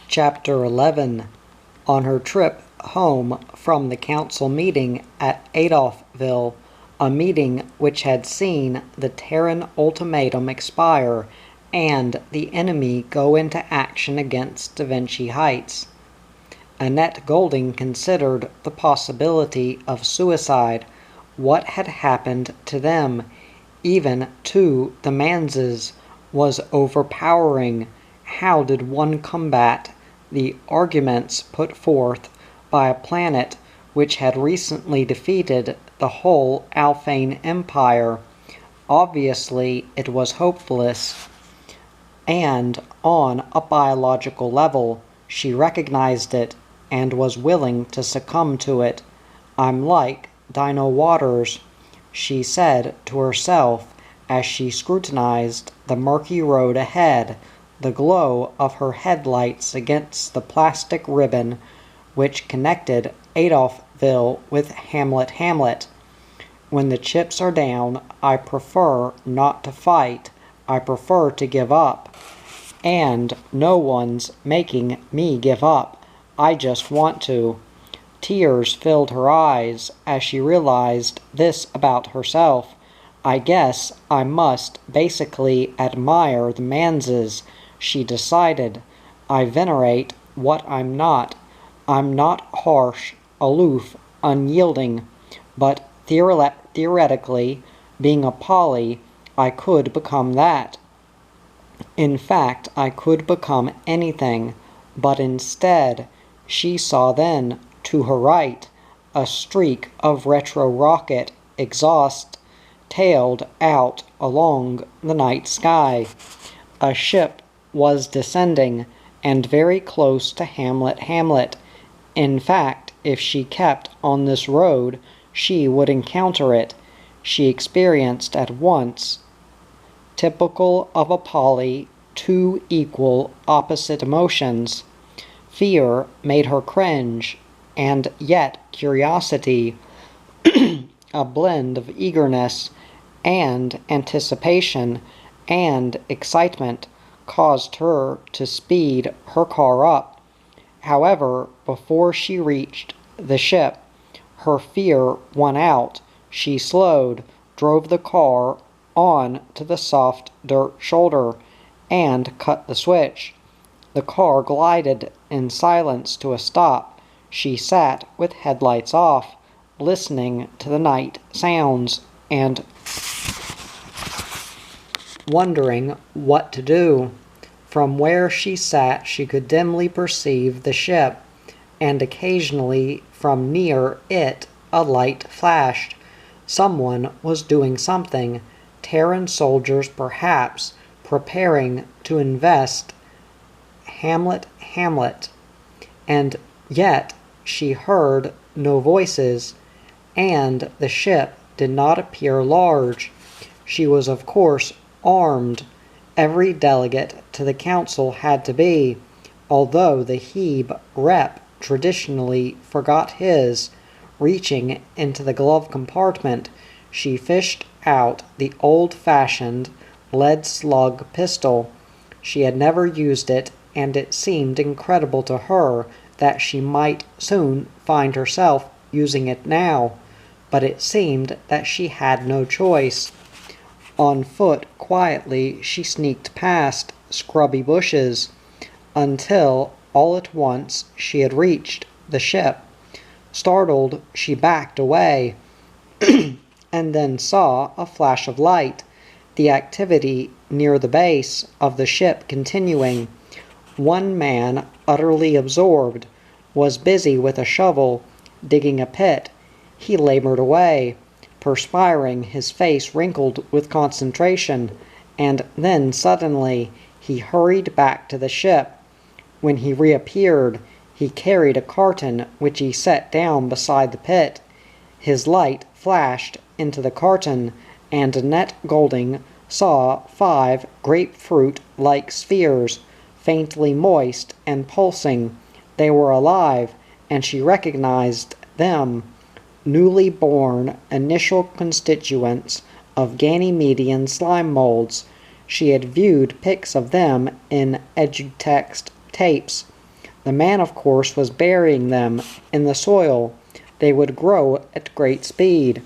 Chapter 11. On her trip home from the council meeting at Adolphville, a meeting which had seen the Terran ultimatum expire and the enemy go into action against Da Vinci Heights, Annette Goulding considered the possibility of suicide. What had happened to them, even to the Manses, was overpowering. How did one combat the arguments put forth by a planet which had recently defeated the whole Alphane Empire? Obviously, it was hopeless, and on a biological level, she recognized it and was willing to succumb to it. "I'm like Dino Waters," she said to herself as she scrutinized the murky road ahead, the glow of her headlights against the plastic ribbon which connected Adolphville with Hamlet. "When the chips are down, I prefer not to fight. I prefer to give up. And no one's making me give up. I just want to." Tears filled her eyes as she realized this about herself. "I guess I must basically admire the Manses," she decided. "I venerate what I'm not. I'm not harsh, aloof, unyielding, but theoretically, being a poly, I could become that. In fact, I could become anything, but instead," she saw then, to her right, a streak of retro-rocket exhaust tailed out along the night sky. A ship was descending, and very close to Hamlet. In fact, if she kept on this road, she would encounter it. She experienced at once, typical of a poly, two equal, opposite emotions. Fear made her cringe, and yet curiosity, a blend of eagerness and anticipation and excitement, caused her to speed her car up. However, before she reached the ship, her fear won out. She slowed, drove the car on to the soft dirt shoulder, and cut the switch. The car glided in silence to a stop. She sat with headlights off, listening to the night sounds and wondering what to do. From where she sat she could dimly perceive the ship, and occasionally from near it a light flashed. Someone was doing something, Terran soldiers perhaps, preparing to invest Hamlet. And yet she heard no voices, and the ship did not appear large. She was of course armed. Every delegate to the council had to be, although the Hebe rep traditionally forgot his. Reaching into the glove compartment, she fished out the old-fashioned lead slug pistol. She had never used it, and it seemed incredible to her that she might soon find herself using it now, but it seemed that she had no choice. On foot, quietly, she sneaked past scrubby bushes, until all at once she had reached the ship. Startled, she backed away, and then saw a flash of light, the activity near the base of the ship continuing. One man, utterly absorbed, was busy with a shovel, digging a pit. He labored away, perspiring, his face wrinkled with concentration, and then suddenly he hurried back to the ship. When he reappeared, he carried a carton which he set down beside the pit. His light flashed into the carton, and Annette Goulding saw 5 grapefruit-like spheres, faintly moist and pulsing. They were alive, and she recognized them. Newly born initial constituents of Ganymedian slime molds. She had viewed pics of them in edutext tapes. The man, of course, was burying them in the soil. They would grow at great speed.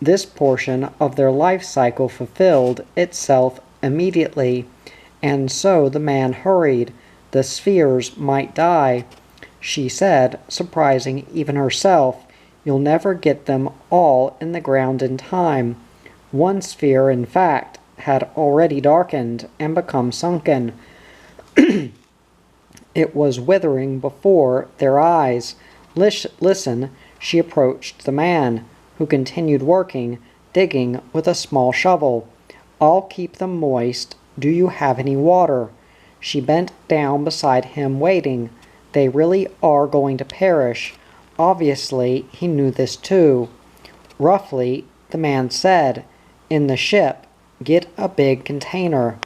This portion of their life cycle fulfilled itself immediately, and so the man hurried. The spheres might die. She said, surprising even herself, "You'll never get them all in the ground in time." One sphere, in fact, had already darkened and become sunken. It was withering before their eyes. Listen, she approached the man, who continued working, digging with a small shovel. "I'll keep them moist. Do you have any water?" She bent down beside him, waiting. They really are going to perish. Obviously, he knew this too. Roughly, the man said, "In the ship, get a big container.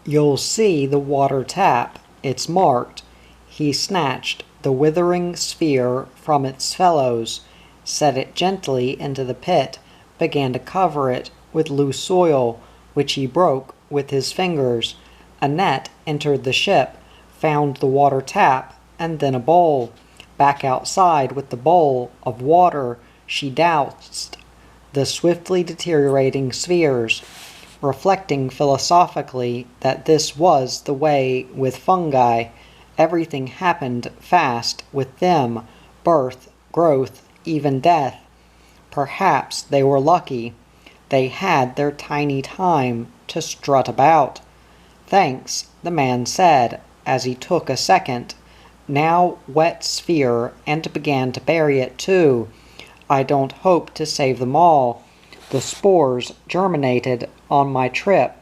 You'll see the water tap. It's marked." He snatched the withering sphere from its fellows, set it gently into the pit, began to cover it with loose soil, which he broke with his fingers. A net entered the ship, found the water tap, and then a bowl. Back outside with the bowl of water, she doused the swiftly deteriorating spheres, reflecting philosophically that this was the way with fungi. Everything happened fast with them: birth, growth, even death. Perhaps they were lucky. They had their tiny time to strut about. "Thanks," the man said, as he took a second, now wet sphere, and began to bury it too. "I don't hope to save them all. The spores germinated on my trip.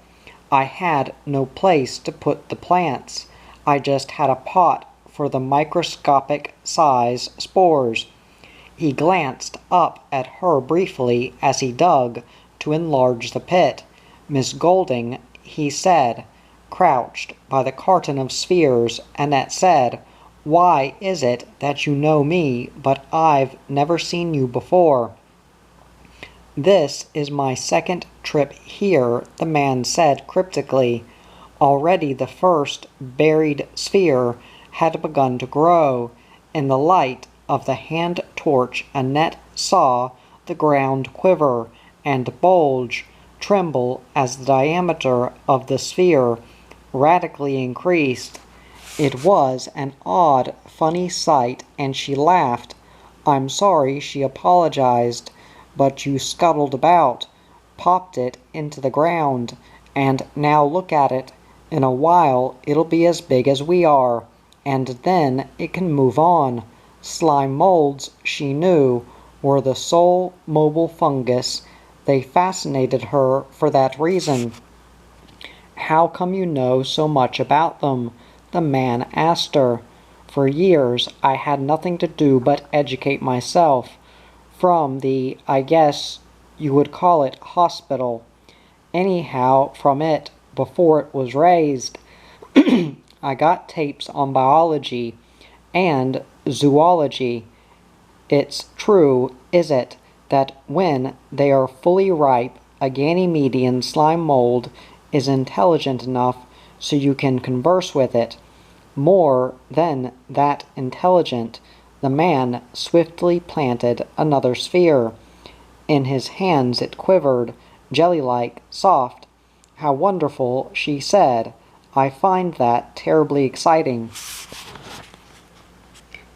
I had no place to put the plants. I just had a pot for the microscopic size spores." He glanced up at her briefly as he dug to enlarge the pit. "Miss Golding," he said. Crouched by the carton of spheres, Annette said, "Why is it that you know me, but I've never seen you before?" "This is my second trip here," the man said cryptically. Already the first buried sphere had begun to grow. In the light of the hand torch, Annette saw the ground quiver and bulge, tremble as the diameter of the sphere radically increased. It was an odd, funny sight, and she laughed. "I'm sorry," she apologized, "but you scuttled about, popped it into the ground, and now look at it. In a while it'll be as big as we are, and then it can move on." Slime molds, she knew, were the sole mobile fungus. They fascinated her for that reason. "How come you know so much about them?" the man asked her. "For years I had nothing to do but educate myself. From the, I guess you would call it, hospital. Anyhow, from it, before it was raised. I got tapes on biology and zoology. It's true, is it, that when they are fully ripe, a Ganymedian slime mold is intelligent enough so you can converse with it? More than that intelligent, the man swiftly planted another sphere. In his hands it quivered, jelly-like, soft. "How wonderful," she said. "I find that terribly exciting.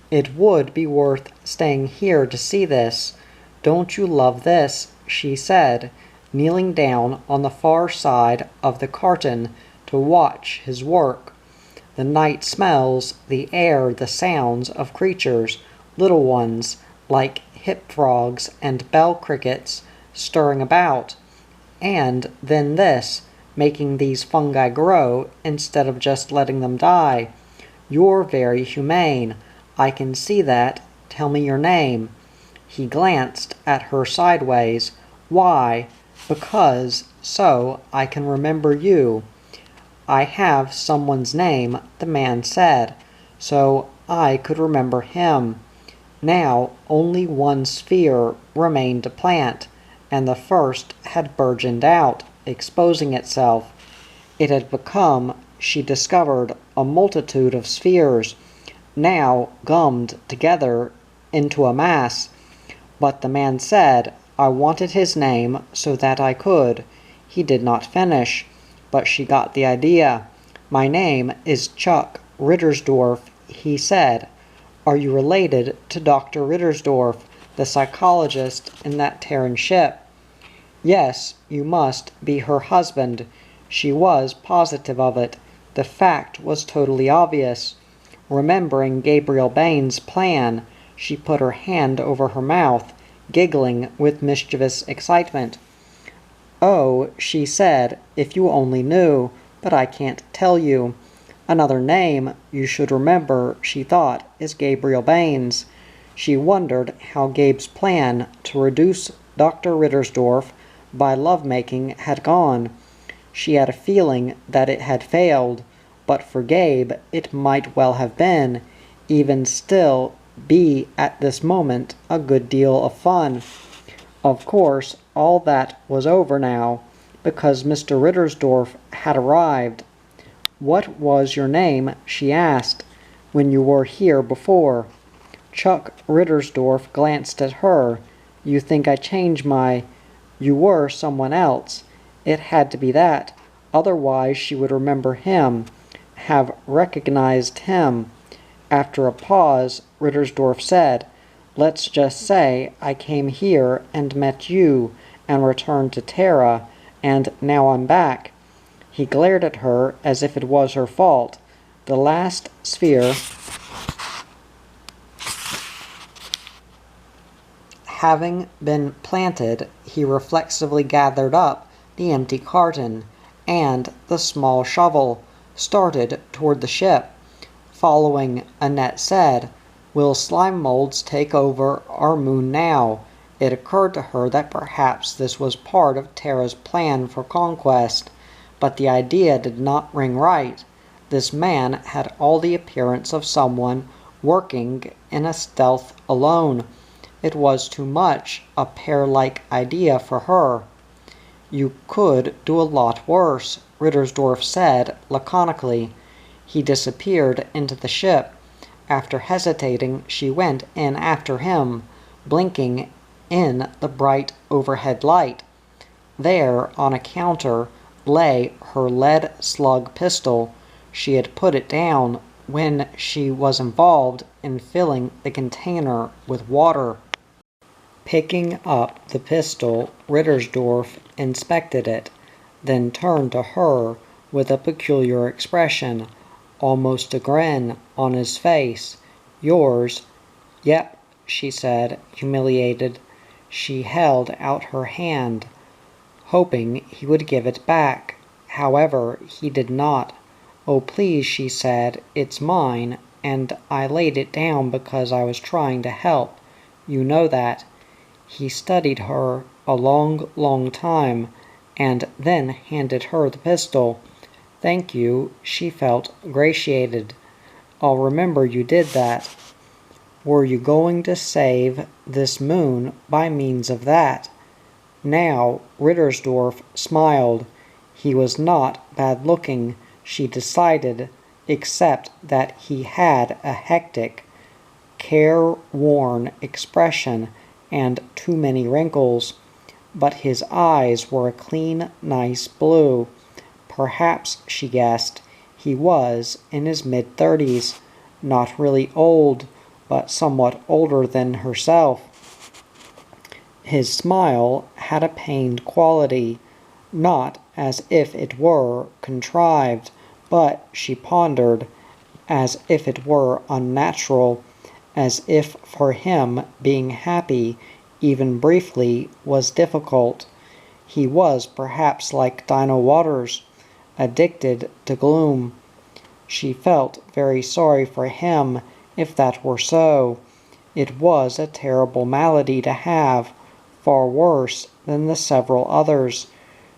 It would be worth staying here to see this. Don't you love this?" she said, kneeling down on the far side of the carton to watch his work. The night smells, the air, the sounds of creatures, little ones, like hip frogs and bell crickets, stirring about. And then this, making these fungi grow instead of just letting them die. You're very humane. I can see that. Tell me your name." He glanced at her sideways. "Why?" "Because, so I can remember you." "I have someone's name," the man said, "so I could remember him." Now only one sphere remained to plant, and the first had burgeoned out, exposing itself. It had become, she discovered, a multitude of spheres. now gummed together into a mass. But the man said, "I wanted his name so that I could." He did not finish, but she got the idea. "My name is Chuck Rittersdorf," he said. "Are you related to Dr. Rittersdorf, the psychologist in that Terran ship?" Yes, you must be her husband. She was positive of it. The fact was totally obvious. Remembering Gabriel Bain's plan, she put her hand over her mouth, giggling with mischievous excitement. "Oh," she said, "if you only knew, but I can't tell you. Another name you should remember," she thought, "is Gabriel Bain's." She wondered how Gabe's plan to reduce Dr. Rittersdorf by lovemaking had gone. She had a feeling that it had failed, but for Gabe it might well have been, even still be at this moment a good deal of fun. Of course, all that was over now, because Mr. Rittersdorf had arrived. "What was your name," she asked, "when you were here before?" Chuck Rittersdorf glanced at her. "You think I changed my—" "You were someone else. It had to be that. Otherwise she would remember him, have recognized him." After a pause, Rittersdorf said, "Let's just say I came here and met you and returned to Terra, and now I'm back." He glared at her as if it was her fault. The last sphere having been planted, he reflexively gathered up the empty carton and the small shovel, started toward the ship. Following, Annette said, "Will slime molds take over our moon now?" It occurred to her that perhaps this was part of Terra's plan for conquest, but the idea did not ring right. This man had all the appearance of someone working in a stealth alone. It was too much a pair-like idea for her. "You could do a lot worse," Rittersdorf said laconically. He disappeared into the ship. After hesitating, she went in after him, blinking in the bright overhead light. There, on a counter, lay her lead slug pistol. She had put it down when she was involved in filling the container with water. Picking up the pistol, Rittersdorf inspected it, then turned to her with a peculiar expression, almost a grin, on his face. "Yours?" "Yep," she said, humiliated. She held out her hand, hoping he would give it back. However, he did not. "Oh, please," she said, "it's mine, and I laid it down because I was trying to help. You know that." He studied her a long, long time, and then handed her the pistol. "Thank you." She felt gratiated. "I'll remember you did that." "Were you going to save this moon by means of that?" Now Rittersdorf smiled. He was not bad-looking, she decided, except that he had a hectic, careworn expression and too many wrinkles. But his eyes were a clean, nice blue. Perhaps, she guessed, he was in his mid-30s, not really old, but somewhat older than herself. His smile had a pained quality, not as if it were contrived, but, she pondered, as if it were unnatural, as if for him being happy, even briefly, was difficult. He was perhaps like Dinah Waters, addicted to gloom. She felt very sorry for him if that were so. It was a terrible malady to have, far worse than the several others.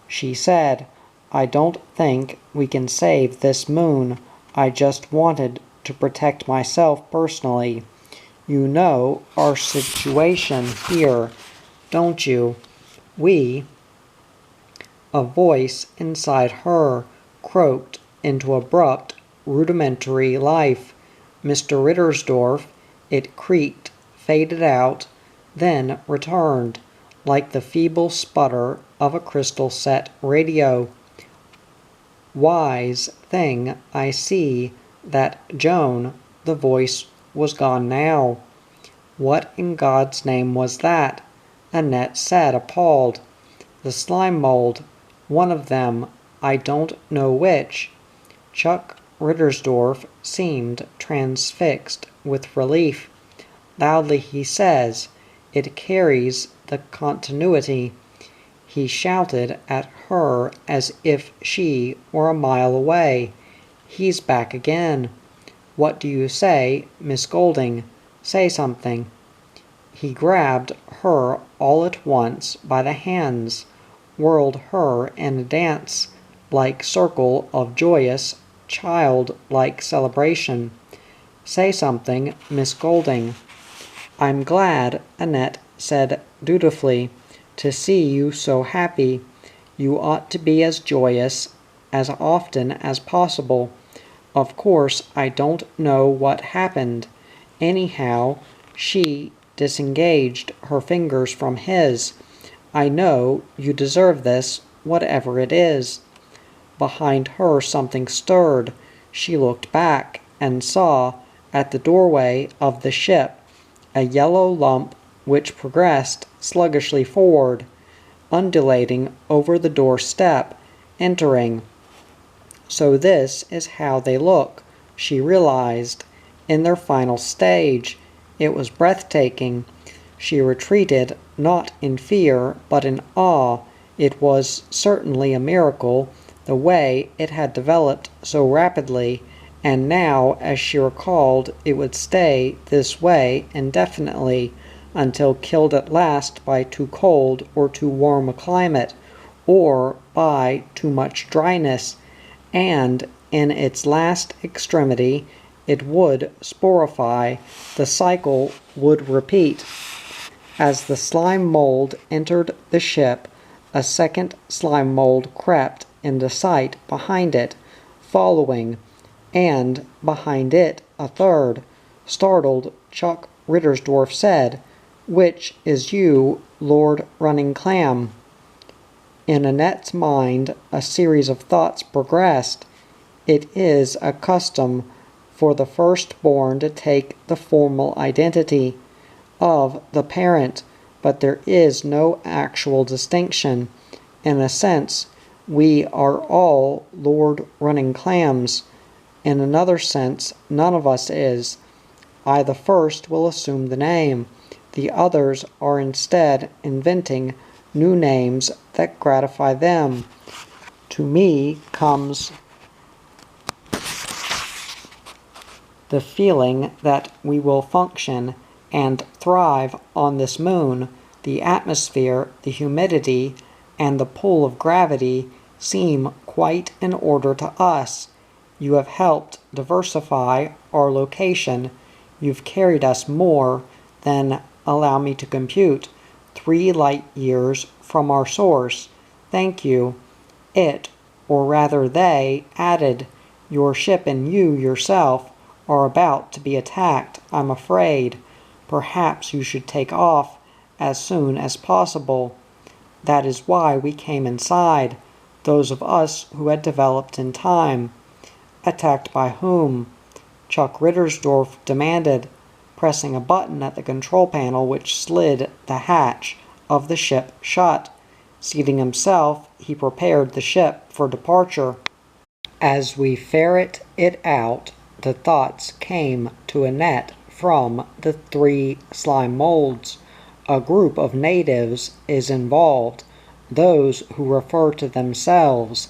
She said, "I don't think we can save this moon. I just wanted to protect myself personally. You know our situation here, don't you? We—" A voice inside her croaked into abrupt, rudimentary life. Mr. Rittersdorf, it creaked, faded out, then returned, like the feeble sputter of a crystal-set radio. Wise thing, I see that Joan, the voice was gone now. What in God's name was that? Annette said, appalled. The slime mold. One of them. I don't know which. Chuck Rittersdorf seemed transfixed with relief. Loudly he says, it carries the continuity. He shouted at her as if she were a mile away. He's back again. What do you say, Miss Golding? Say something. He grabbed her all at once by the hands, whirled her in a dance-like circle of joyous, child-like celebration. Say something, Miss Golding. I'm glad, Annette said dutifully, to see you so happy. You ought to be as joyous as often as possible. Of course, I don't know what happened. Anyhow, she disengaged her fingers from his. I know you deserve this, whatever it is. Behind her something stirred. She looked back and saw, at the doorway of the ship, a yellow lump which progressed sluggishly forward, undulating over the doorstep, entering. So this is how they look, she realized, in their final stage. It was breathtaking. She retreated, not in fear, but in awe. It was certainly a miracle, the way it had developed so rapidly, and now, as she recalled, it would stay this way indefinitely, until killed at last by too cold or too warm a climate, or by too much dryness, and in its last extremity it would sporify. The cycle would repeat. As the slime mold entered the ship, a second slime mold crept into sight behind it, following, and behind it a third. Startled, Chuck Rittersdorf said, "Which is you, Lord Running Clam?" In Annette's mind a series of thoughts progressed. It is a custom for the firstborn to take the formal identity of the parent, but there is no actual distinction. In a sense, we are all Lord Running Clams. In another sense, none of us is. I, the first, will assume the name. The others are instead inventing new names that gratify them. To me comes the feeling that we will function and thrive on this moon. The atmosphere, the humidity, and the pull of gravity seem quite in order to us. You have helped diversify our location. You've carried us more than, allow me to compute, 3 light years from our source. Thank you. It, or rather they, added. Your ship and you yourself are about to be attacked, I'm afraid. Perhaps you should take off as soon as possible. That is why we came inside, those of us who had developed in time. Attacked by whom? Chuck Rittersdorf demanded, pressing a button at the control panel which slid the hatch of the ship shut. Seating himself, he prepared the ship for departure. As we ferret it out, the thoughts came to Annette from the 3 slime molds. A group of natives is involved, those who refer to themselves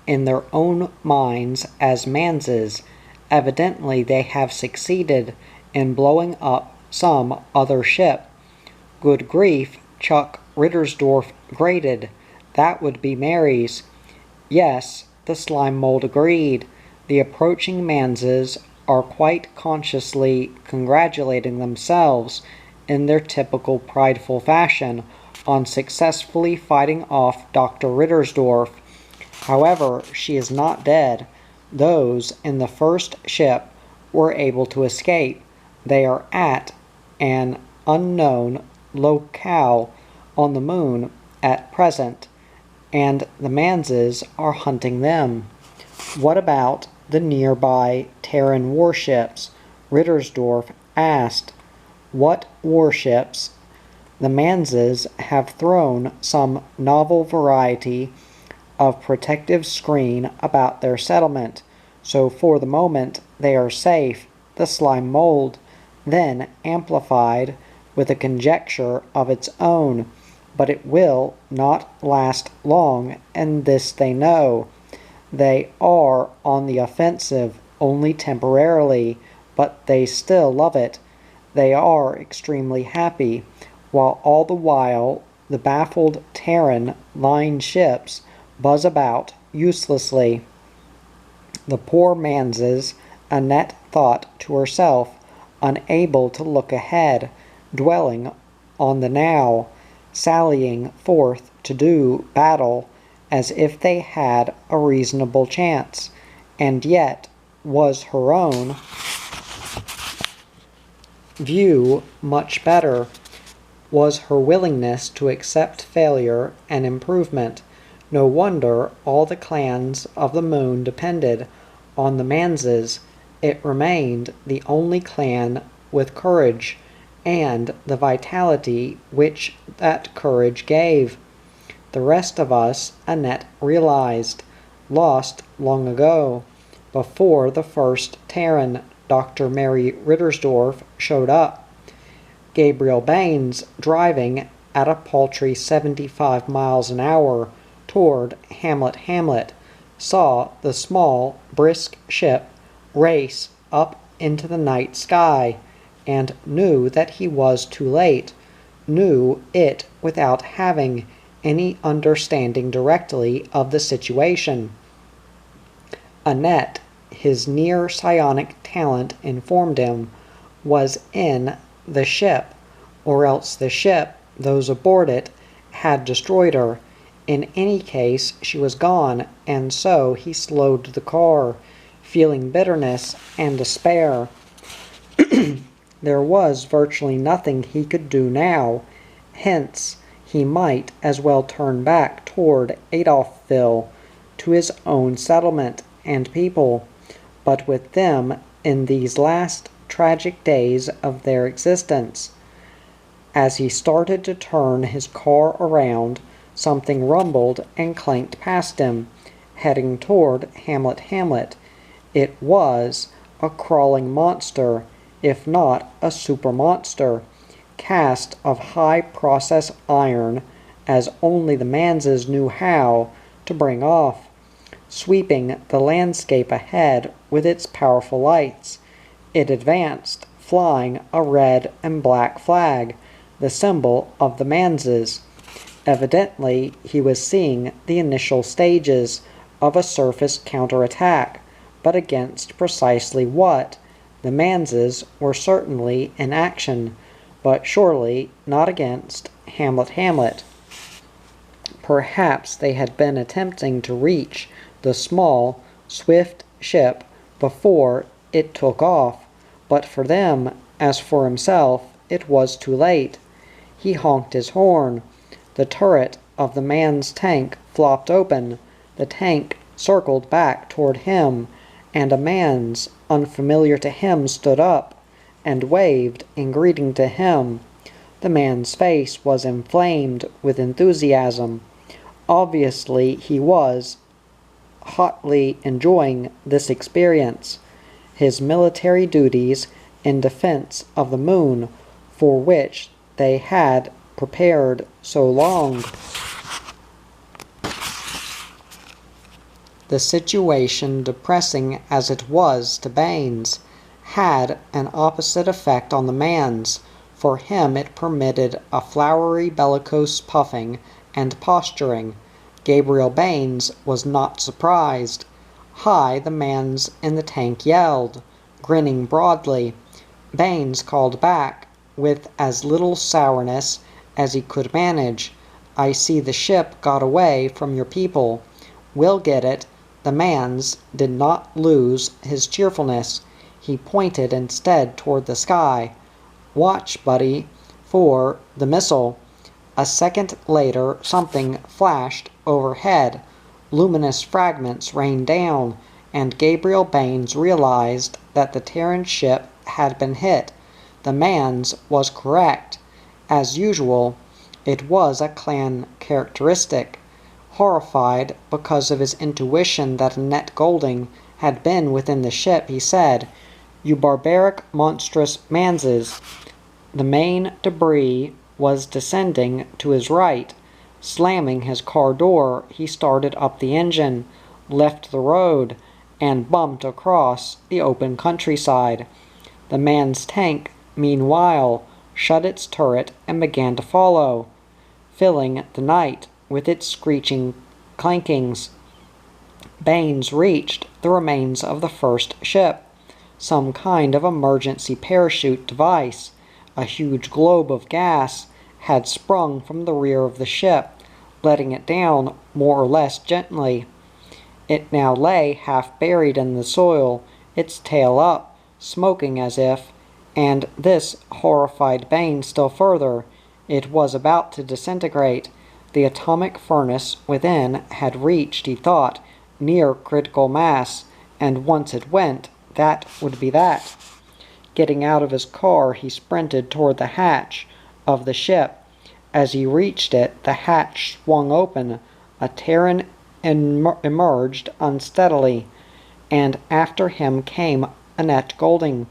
in their own minds as manses. Evidently they have succeeded in blowing up some other ship. Good grief, Chuck Rittersdorf grated. That would be Mary's. Yes, the slime mold agreed. The approaching manses are quite consciously congratulating themselves in their typical prideful fashion on successfully fighting off Dr. Rittersdorf. However, she is not dead. Those in the first ship were able to escape. They are at an unknown locale on the moon at present, and the Manses are hunting them. What about the nearby Terran warships? Rittersdorf asked. What warships? The Manses have thrown some novel variety of protective screen about their settlement, so for the moment they are safe. The slime mold then amplified with a conjecture of its own, but it will not last long, and this they know. They are on the offensive only temporarily, but they still love it. They are extremely happy, while all the while the baffled Terran line ships buzz about uselessly. The poor Manses, Annette thought to herself, unable to look ahead, dwelling on the now, sallying forth to do battle as if they had a reasonable chance, and yet was her own view much better, was her willingness to accept failure and improvement. No wonder all the clans of the moon depended on the Manses. It remained the only clan with courage, and the vitality which that courage gave. The rest of us, Annette realized, lost long ago, before the first Terran, Dr. Mary Rittersdorf, showed up. Gabriel Baines, driving at a paltry 75 miles an hour toward Hamlet, saw the small, brisk ship race up into the night sky, and knew that he was too late, knew it without having any understanding directly of the situation. Annette, his near psionic talent informed him, was in the ship, or else the ship, those aboard it, had destroyed her. In any case, she was gone, and so he slowed the car, feeling bitterness and despair. There was virtually nothing he could do now, hence he might as well turn back toward Adolphville, to his own settlement and people. But with them in these last tragic days of their existence. As he started to turn his car around, something rumbled and clanked past him, heading toward Hamlet. It was a crawling monster, if not a super monster, cast of high-process iron, as only the Manses knew how to bring off, sweeping the landscape ahead with its powerful lights. It advanced, flying a red and black flag, the symbol of the Manses. Evidently, he was seeing the initial stages of a surface counterattack, but against precisely what? The Manses were certainly in action, but surely not against Hamlet. Perhaps they had been attempting to reach the small, swift ship before it took off, but for them, as for himself, it was too late. He honked his horn. The turret of the man's tank flopped open. The tank circled back toward him, and a man's unfamiliar to him stood up and waved in greeting to him. The man's face was inflamed with enthusiasm. Obviously, he was hotly enjoying this experience, his military duties in defense of the moon, for which they had prepared so long. The situation, depressing as it was to Baines, had an opposite effect on the man's. For him it permitted a flowery bellicose puffing and posturing. Gabriel Baines was not surprised. Hi, the man's in the tank yelled, grinning broadly. Baines called back, with as little sourness as he could manage. I see the ship got away from your people. We'll get it. The man's did not lose his cheerfulness. He pointed instead toward the sky. "Watch, buddy, for the missile." A second later, something flashed overhead. Luminous fragments rained down, and Gabriel Baines realized that the Terran ship had been hit. The man's was correct. As usual, it was a clan characteristic. Horrified because of his intuition that Annette Goulding had been within the ship, he said, "You barbaric, monstrous manses." The main debris was descending to his right. Slamming his car door, he started up the engine, left the road, and bumped across the open countryside. The man's tank, meanwhile, shut its turret and began to follow, filling the night with its screeching clankings. Baines reached the remains of the first ship, some kind of emergency parachute device. A huge globe of gas had sprung from the rear of the ship, letting it down more or less gently. It now lay half buried in the soil, its tail up, smoking as if, and this horrified Baines still further. It was about to disintegrate. The atomic furnace within had reached, he thought, near critical mass, and once it went, that would be that. Getting out of his car, he sprinted toward the hatch of the ship. As he reached it, the hatch swung open. A Terran emerged unsteadily, and after him came Annette Goulding.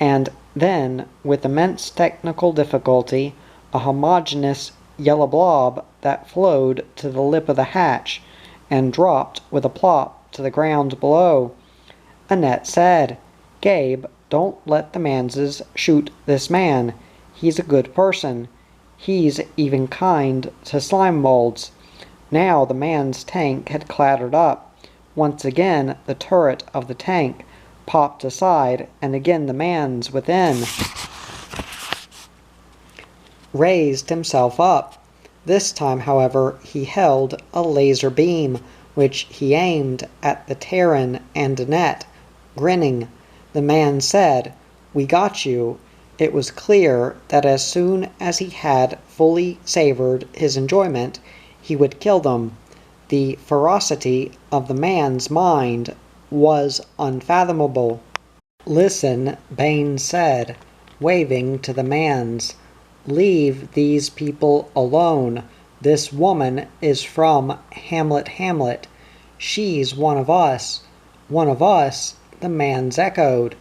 And then, with immense technical difficulty, a homogeneous yellow blob that flowed to the lip of the hatch and dropped with a plop to the ground below. Annette said, "Gabe, don't let the manses shoot this man. He's a good person. He's even kind to slime molds." Now the man's tank had clattered up. Once again the turret of the tank popped aside, and again the man's within raised himself up. This time, however, he held a laser beam, which he aimed at the Terran and Annette. Grinning, the man said, "We got you." It was clear that as soon as he had fully savored his enjoyment, he would kill them. The ferocity of the man's mind was unfathomable. "Listen," Baines said, waving to the man's. "Leave these people alone. This woman is from Hamlet. She's one of us." "One of us?" the man's echoed.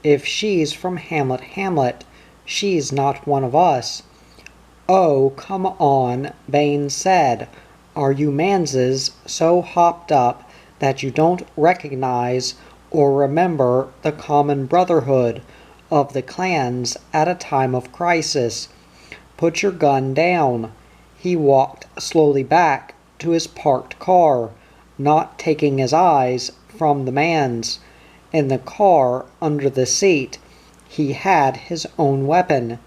"If she's from Hamlet, she's not one of us." "Oh, come on," Baines said. "Are you manses so hopped up that you don't recognize or remember the common brotherhood of the clans at a time of crisis? Put your gun down." He walked slowly back to his parked car, not taking his eyes from the man's. In the car, under the seat, he had his own weapon.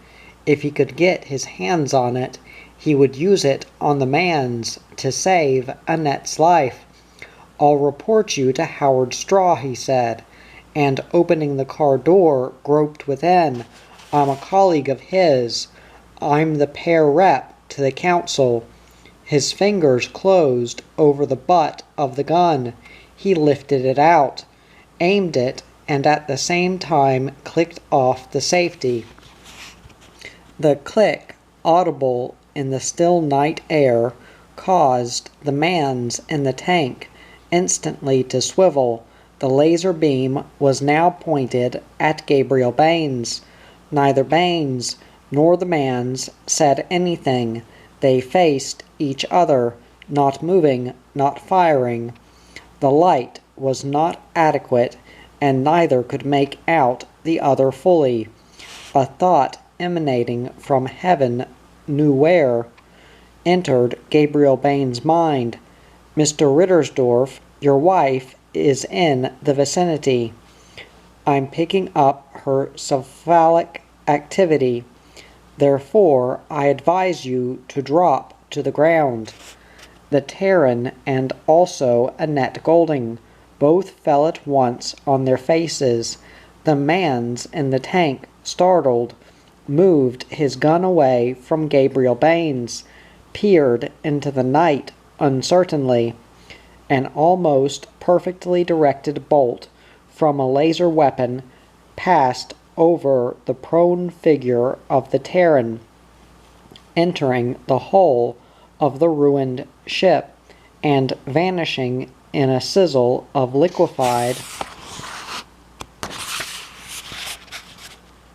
If he could get his hands on it, he would use it on the man's to save Annette's life. "I'll report you to Howard Straw," he said, and opening the car door, groped within. "I'm a colleague of his. I'm the pair rep to the council." His fingers closed over the butt of the gun. He lifted it out, aimed it, and at the same time clicked off the safety. The click, audible in the still night air, caused the man's in the tank instantly to swivel. The laser beam was now pointed at Gabriel Baines. Neither Baines nor the man's said anything. They faced each other, not moving, not firing. The light was not adequate, and neither could make out the other fully. A thought emanating from heaven knew where entered Gabriel Baines' mind. "Mr. Rittersdorf, your wife is in the vicinity. I'm picking up her cephalic activity. Therefore, I advise you to drop to the ground." The Terran and also Annette Goulding both fell at once on their faces. The man's in the tank, startled, moved his gun away from Gabriel Baines, peered into the night uncertainly. An almost perfectly directed bolt from a laser weapon passed over the prone figure of the Terran, entering the hull of the ruined ship and vanishing in a sizzle of liquefied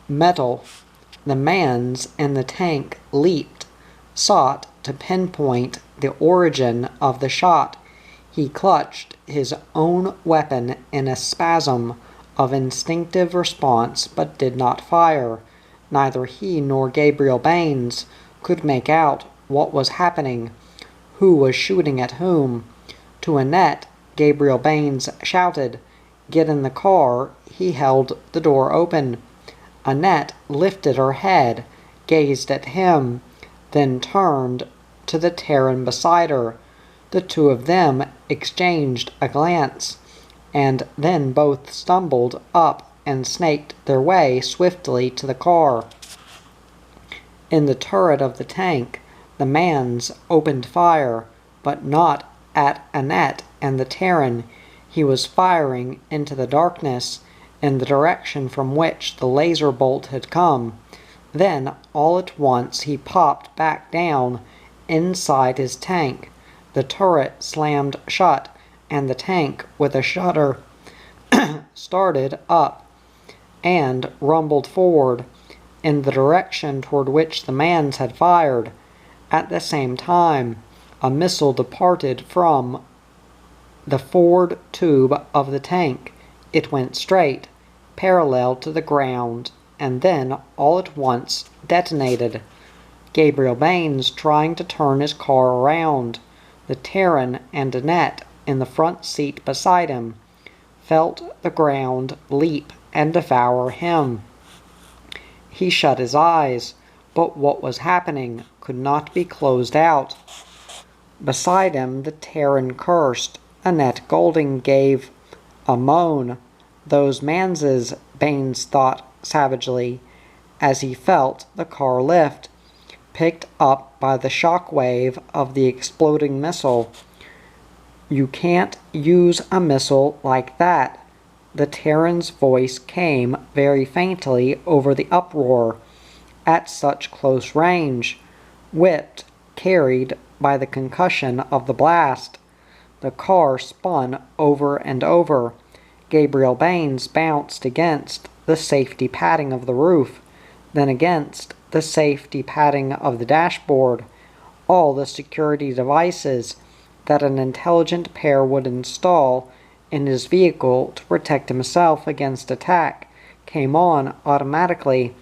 metal. The mans in the tank leaped, sought to pinpoint the origin of the shot. He clutched his own weapon in a spasm of instinctive response, but did not fire. Neither he nor Gabriel Baines could make out what was happening, who was shooting at whom. To Annette, Gabriel Baines shouted, "Get in the car." He held the door open. Annette lifted her head, gazed at him, then turned to the Terran beside her. The two of them exchanged a glance, and then both stumbled up and snaked their way swiftly to the car. In the turret of the tank, the mans opened fire, but not at Annette and the Terran. He was firing into the darkness, in the direction from which the laser bolt had come. Then, all at once, he popped back down inside his tank. The turret slammed shut, and the tank, with a shudder, started up and rumbled forward in the direction toward which the mans had fired. At the same time, a missile departed from the forward tube of the tank. It went straight, parallel to the ground, and then, all at once, detonated. Gabriel Baines trying to turn his car around. The Terran and Annette, in the front seat beside him, felt the ground leap and devour him. He shut his eyes, but what was happening could not be closed out. Beside him, the Terran cursed. Annette Golding gave a moan. "Those manses," Baines thought savagely, as he felt the car lift, picked up by the shock wave of the exploding missile. "You can't use a missile like that." The Terran's voice came very faintly over the uproar. "At such close range. Whipped, carried by the concussion of the blast." The car spun over and over. Gabriel Baines bounced against the safety padding of the roof, then against the safety padding of the dashboard. All the security devices that an intelligent pair would install in his vehicle to protect himself against attack came on automatically,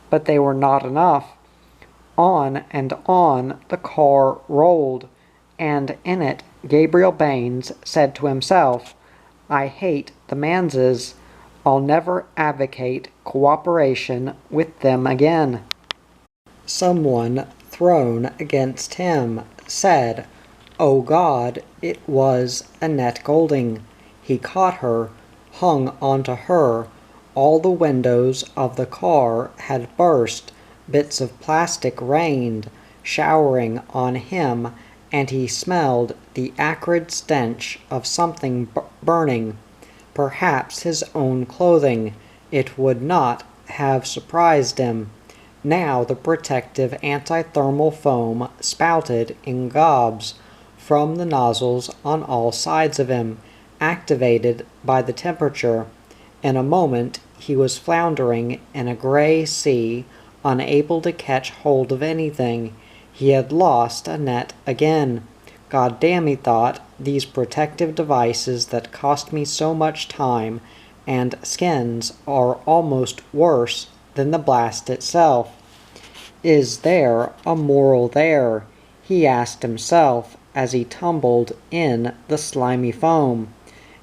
but they were not enough. On and on the car rolled, and in it Gabriel Baines said to himself, "I hate the manses. I'll never advocate cooperation with them again." Someone thrown against him said, "Oh God," it was Annette Golding. He caught her, hung onto her. All the windows of the car had burst, bits of plastic rained, showering on him, and he smelled the acrid stench of something burning. Perhaps his own clothing. It would not have surprised him. Now the protective anti-thermal foam spouted in gobs from the nozzles on all sides of him, activated by the temperature. In a moment he was floundering in a gray sea, unable to catch hold of anything. He had lost Annette again. God damn, he thought, these protective devices that cost me so much time and skins are almost worse than the blast itself. Is there a moral there? He asked himself as he tumbled in the slimy foam.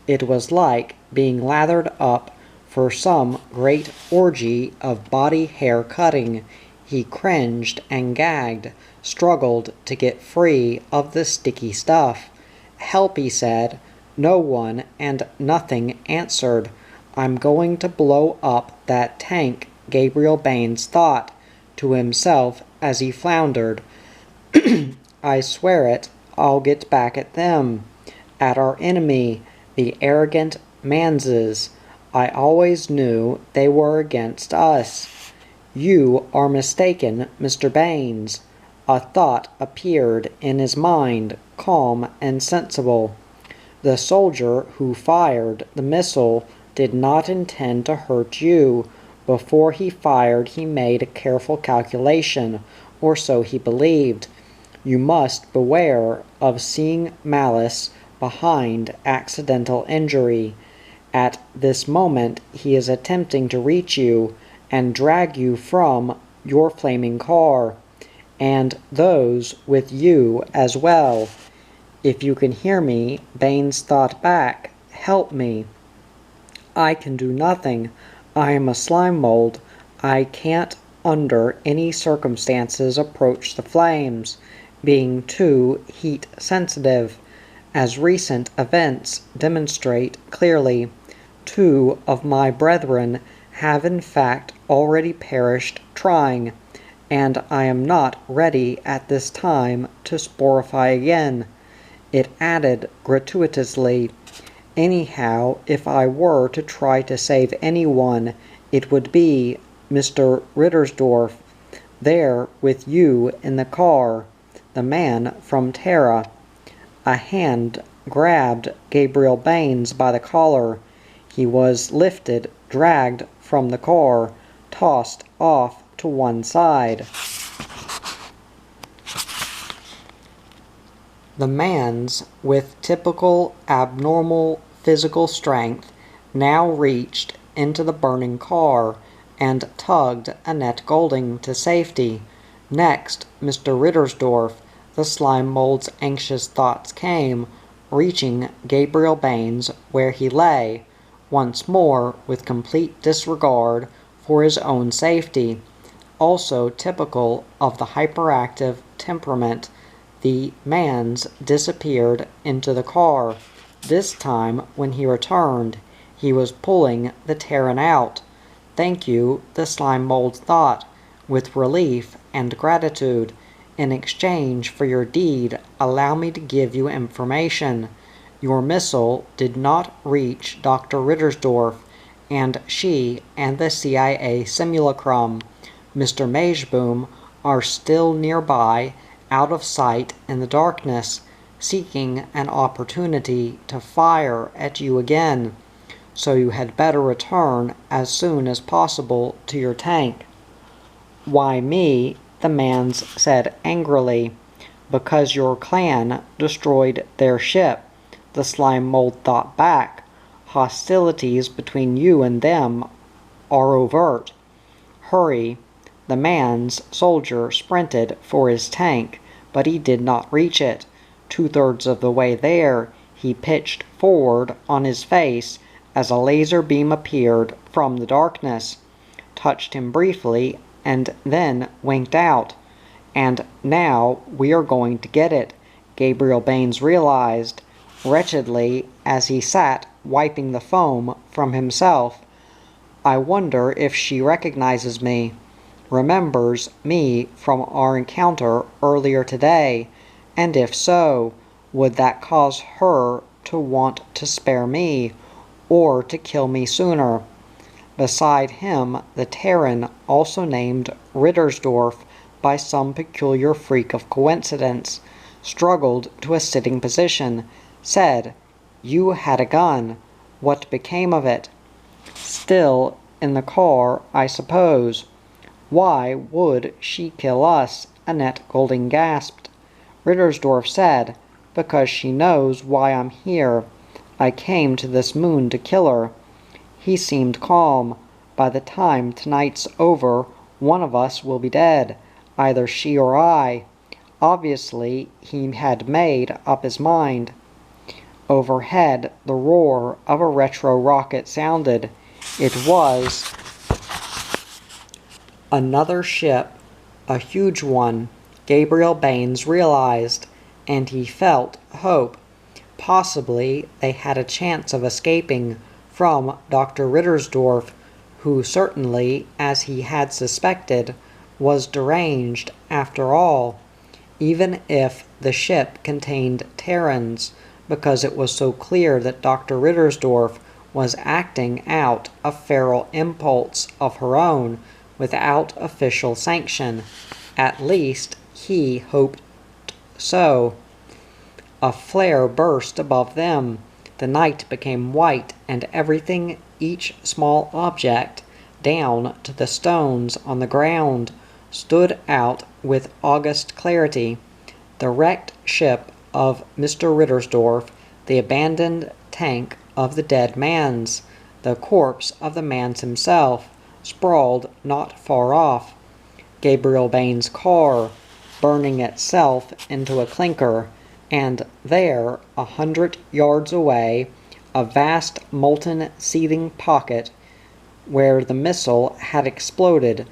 It was like being lathered up for some great orgy of body hair cutting. He cringed and gagged, struggled to get free of the sticky stuff. "Help," he said. No one and nothing answered. I'm going to blow up that tank, Gabriel Baines thought to himself as he floundered. I swear it, I'll get back at them, at our enemy, the arrogant Manses. I always knew they were against us. You are mistaken, Mr. Baines. A thought appeared in his mind, calm and sensible. The soldier who fired the missile did not intend to hurt you. Before he fired, he made a careful calculation, or so he believed. You must beware of seeing malice behind accidental injury. At this moment he is attempting to reach you and drag you from your flaming car, and those with you as well. If you can hear me, Baines thought back, help me. I can do nothing. I am a slime mold. I can't under any circumstances approach the flames, being too heat sensitive, as recent events demonstrate clearly. 2 of my brethren have in fact already perished trying, and I am not ready at this time to sporify again. It added gratuitously, anyhow, if I were to try to save anyone, it would be Mr. Rittersdorf, there with you in the car, the man from Terra. A hand grabbed Gabriel Baines by the collar. He was lifted, dragged from the car, tossed off to one side. The man's, with typical abnormal physical strength, now reached into the burning car and tugged Annette Golding to safety. Next, Mr. Rittersdorf, the slime mold's anxious thoughts came, reaching Gabriel Baines where he lay, once more with complete disregard for his own safety. Also typical of the hyperactive temperament, the man's disappeared into the car. This time, when he returned, he was pulling the Terran out. Thank you, the slime mold thought, with relief and gratitude. In exchange for your deed, allow me to give you information. Your missile did not reach Dr. Rittersdorf, and she and the CIA simulacrum, Mr. Majeboom, are still nearby, out of sight in the darkness, seeking an opportunity to fire at you again. So you had better return as soon as possible to your tank. Why me? The Mans said angrily. Because your clan destroyed their ship, the slime mold thought back. Hostilities between you and them are overt. Hurry. The man's soldier sprinted for his tank, but he did not reach it. 2/3 of the way there, he pitched forward on his face as a laser beam appeared from the darkness, touched him briefly, and then winked out. And now we are going to get it, Gabriel Baines realized, wretchedly, as he sat wiping the foam from himself. I wonder if she recognizes me, remembers me from our encounter earlier today, and if so, would that cause her to want to spare me, or to kill me sooner? Beside him, the Terran, also named Rittersdorf by some peculiar freak of coincidence, struggled to a sitting position, said, You had a gun. What became of it? Still in the car, I suppose. Why would she kill us? Annette Golding gasped. Rittersdorf said, Because she knows why I'm here. I came to this moon to kill her. He seemed calm. By the time tonight's over, one of us will be dead, either she or I. Obviously, he had made up his mind. Overhead, the roar of a retro rocket sounded. It was another ship, a huge one, Gabriel Baines realized, and he felt hope. Possibly they had a chance of escaping from Dr. Rittersdorf, who certainly, as he had suspected, was deranged after all, even if the ship contained Terrans, because it was so clear that Dr. Rittersdorf was acting out a feral impulse of her own without official sanction. At least, he hoped so. A flare burst above them. The night became white, and everything, each small object, down to the stones on the ground, stood out with august clarity. The wrecked ship of Mr. Rittersdorf, the abandoned tank of the dead man's, the corpse of the man's himself, sprawled not far off. Gabriel Bain's car, burning itself into a clinker, and there, 100 yards away, a vast molten seething pocket where the missile had exploded,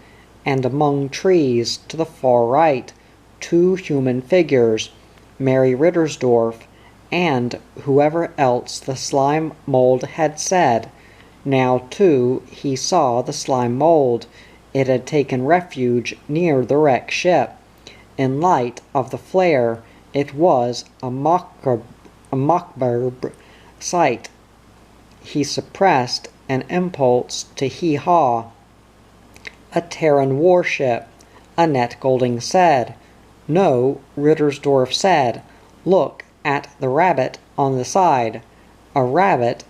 and among trees to the far right, 2 human figures, Mary Rittersdorf, and whoever else the slime mold had said. Now, too, he saw the slime mold. It had taken refuge near the wrecked ship. In light of the flare, it was a macabre sight. He suppressed an impulse to hee-haw. A Terran warship, Annette Golding said. No, Rittersdorf said. Look at the rabbit on the side. A rabbit?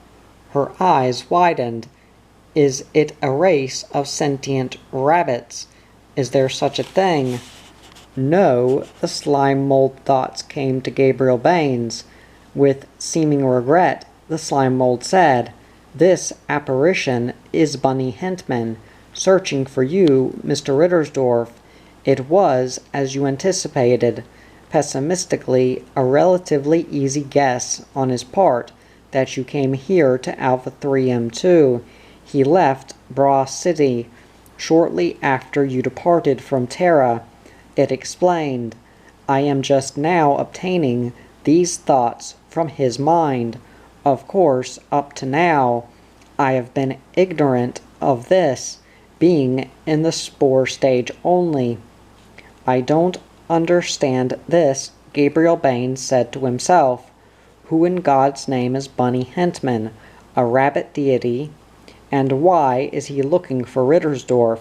Her eyes widened. Is it a race of sentient rabbits? Is there such a thing? No, the slime mold thoughts came to Gabriel Baines. With seeming regret, the slime mold said, This apparition is Bunny Hintman, searching for you, Mr. Rittersdorf. It was, as you anticipated, pessimistically a relatively easy guess on his part that you came here to Alpha 3M2. He left Bra City shortly after you departed from Terra. It explained. I am just now obtaining these thoughts from his mind. Of course, up to now, I have been ignorant of this, being in the spore stage only. I don't understand this, Gabriel Baines said to himself. Who in God's name is Bunny Hintman, a rabbit deity? And why is he looking for Rittersdorf?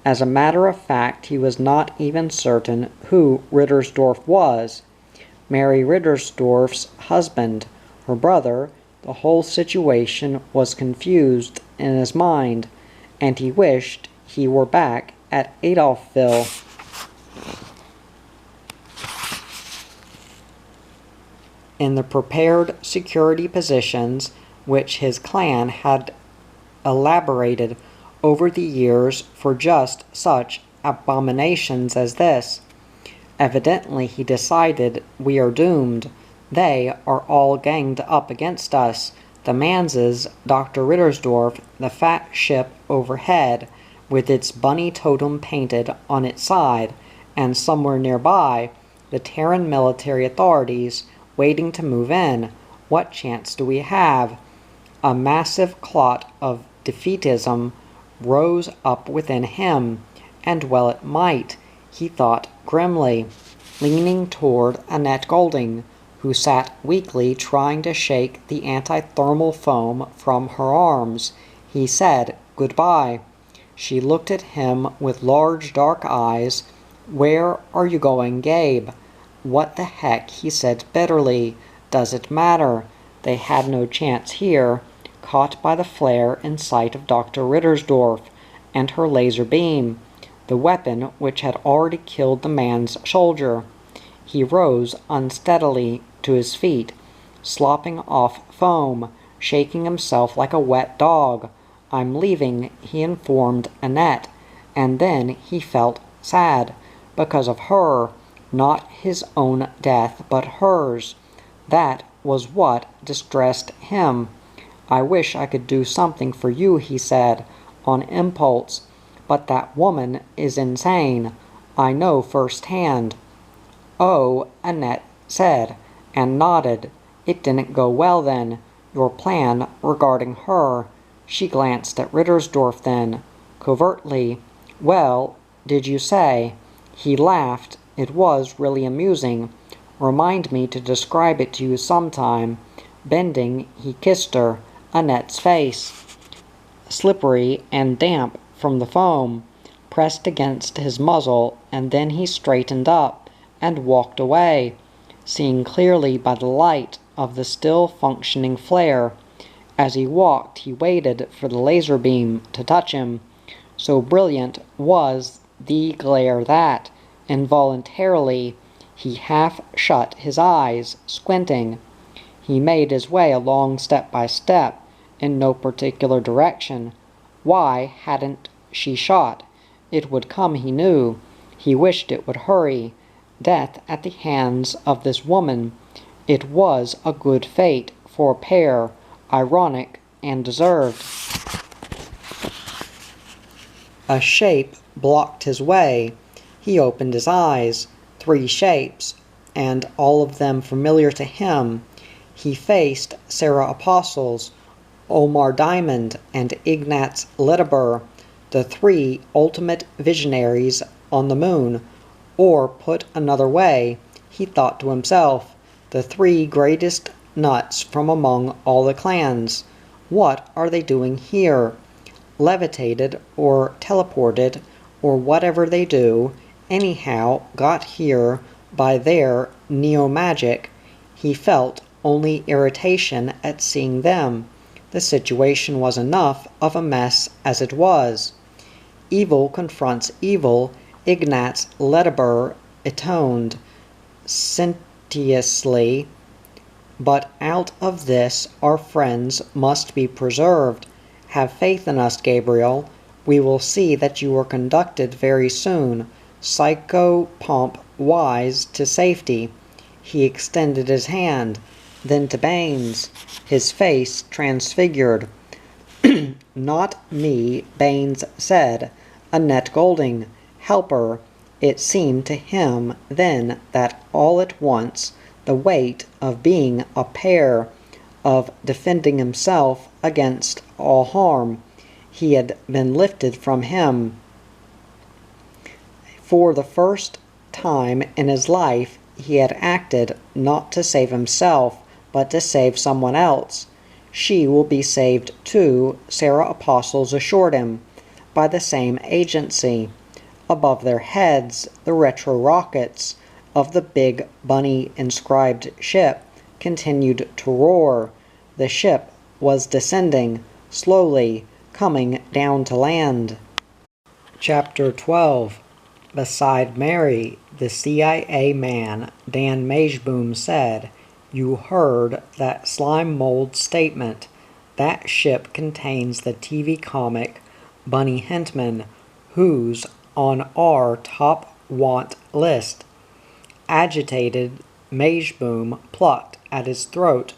As a matter of fact, he was not even certain who Rittersdorf was. Mary Rittersdorf's husband, her brother. The whole situation was confused in his mind, and he wished he were back at Adolphville. In the prepared security positions which his clan had elaborated over the years for just such abominations as this. Evidently he decided, we are doomed. They are all ganged up against us. The Manses, Dr. Rittersdorf, the fat ship overhead, with its bunny totem painted on its side, and somewhere nearby, the Terran military authorities waiting to move in. What chance do we have? A massive clot of defeatism rose up within him, and well it might, he thought grimly, leaning toward Annette Golding, who sat weakly trying to shake the anti-thermal foam from her arms. He said, Goodbye. She looked at him with large dark eyes. Where are you going, Gabe? What the heck, he said bitterly. Does it matter? They had no chance here, caught by the flare in sight of Dr. Rittersdorf and her laser beam, the weapon which had already killed the man's shoulder. He rose unsteadily to his feet, slopping off foam, shaking himself like a wet dog. I'm leaving, he informed Annette, and then he felt sad, because of her, not his own death, but hers. That was what distressed him. I wish I could do something for you, he said, on impulse, but that woman is insane. I know firsthand. Oh, Annette said, and nodded. It didn't go well then. your plan regarding her." She glanced at Rittersdorf then, covertly. "Well, did you say?" He laughed. "It was really amusing. Remind me to describe it to you sometime." Bending, he kissed her. Annette's face, slippery and damp from the foam, pressed against his muzzle, and then he straightened up and walked away, seeing clearly by the light of the still functioning flare. As he walked, he waited for the laser beam to touch him. So brilliant was the glare that, involuntarily, he half shut his eyes, squinting. He made his way along step by step, in no particular direction. Why hadn't she shot? It would come, he knew. He wished it would hurry. Death at the hands of this woman. It was a good fate for a pair, ironic and deserved. A shape blocked his way. He opened his eyes. 3 shapes, and all of them familiar to him. He faced Sarah Apostles, Omar Diamond, and Ignaz Lederer, the 3 ultimate visionaries on the moon. Or, put another way, he thought to himself, the 3 greatest nuts from among all the clans. What are they doing here? Levitated or teleported, or whatever they do, anyhow got here by their neo-magic. He felt only irritation at seeing them. The situation was enough of a mess as it was. Evil confronts evil, Ignaz Lederer intoned sententiously. But out of this our friends must be preserved. Have faith in us, Gabriel. We will see that you are conducted very soon, psychopomp-wise, to safety. He extended his hand, then to Baines, his face transfigured. "Not me," Baines said. "Annette Golding. Helper." It seemed to him then that all at once the weight of being a pair, of defending himself against all harm, he had been lifted from him. For the first time in his life he had acted not to save himself, but to save someone else. She will be saved too, Sarah Apostles assured him, by the same agency. Above their heads, the retro rockets of the big bunny-inscribed ship continued to roar. The ship was descending, slowly, coming down to land. Chapter 12. Beside Mary, the CIA man, Dan Majeboom, said, "You heard that slime mold statement. That ship contains the TV comic Bunny Hintman, who's on our top want list." Agitated, Majeboom plucked at his throat,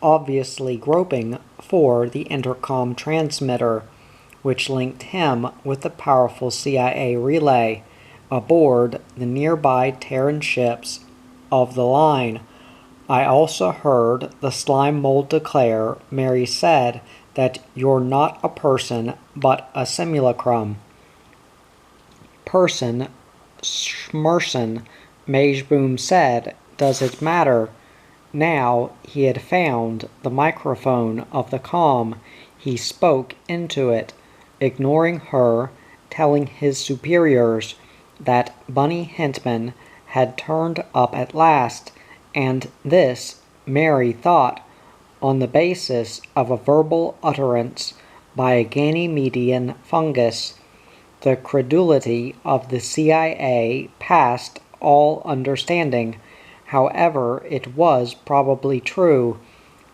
obviously groping for the intercom transmitter, which linked him with the powerful CIA relay aboard the nearby Terran ships of the line. "I also heard the slime mold declare," Mary said, "that you're not a person, but a simulacrum." "Person, Schmerson," Majeboom said. "Does it matter?" Now he had found the microphone of the comm. He spoke into it, ignoring her, telling his superiors that Bunny Hintman had turned up at last, and this, Mary thought, on the basis of a verbal utterance by a Ganymedian fungus. The credulity of the CIA passed all understanding. However, it was probably true.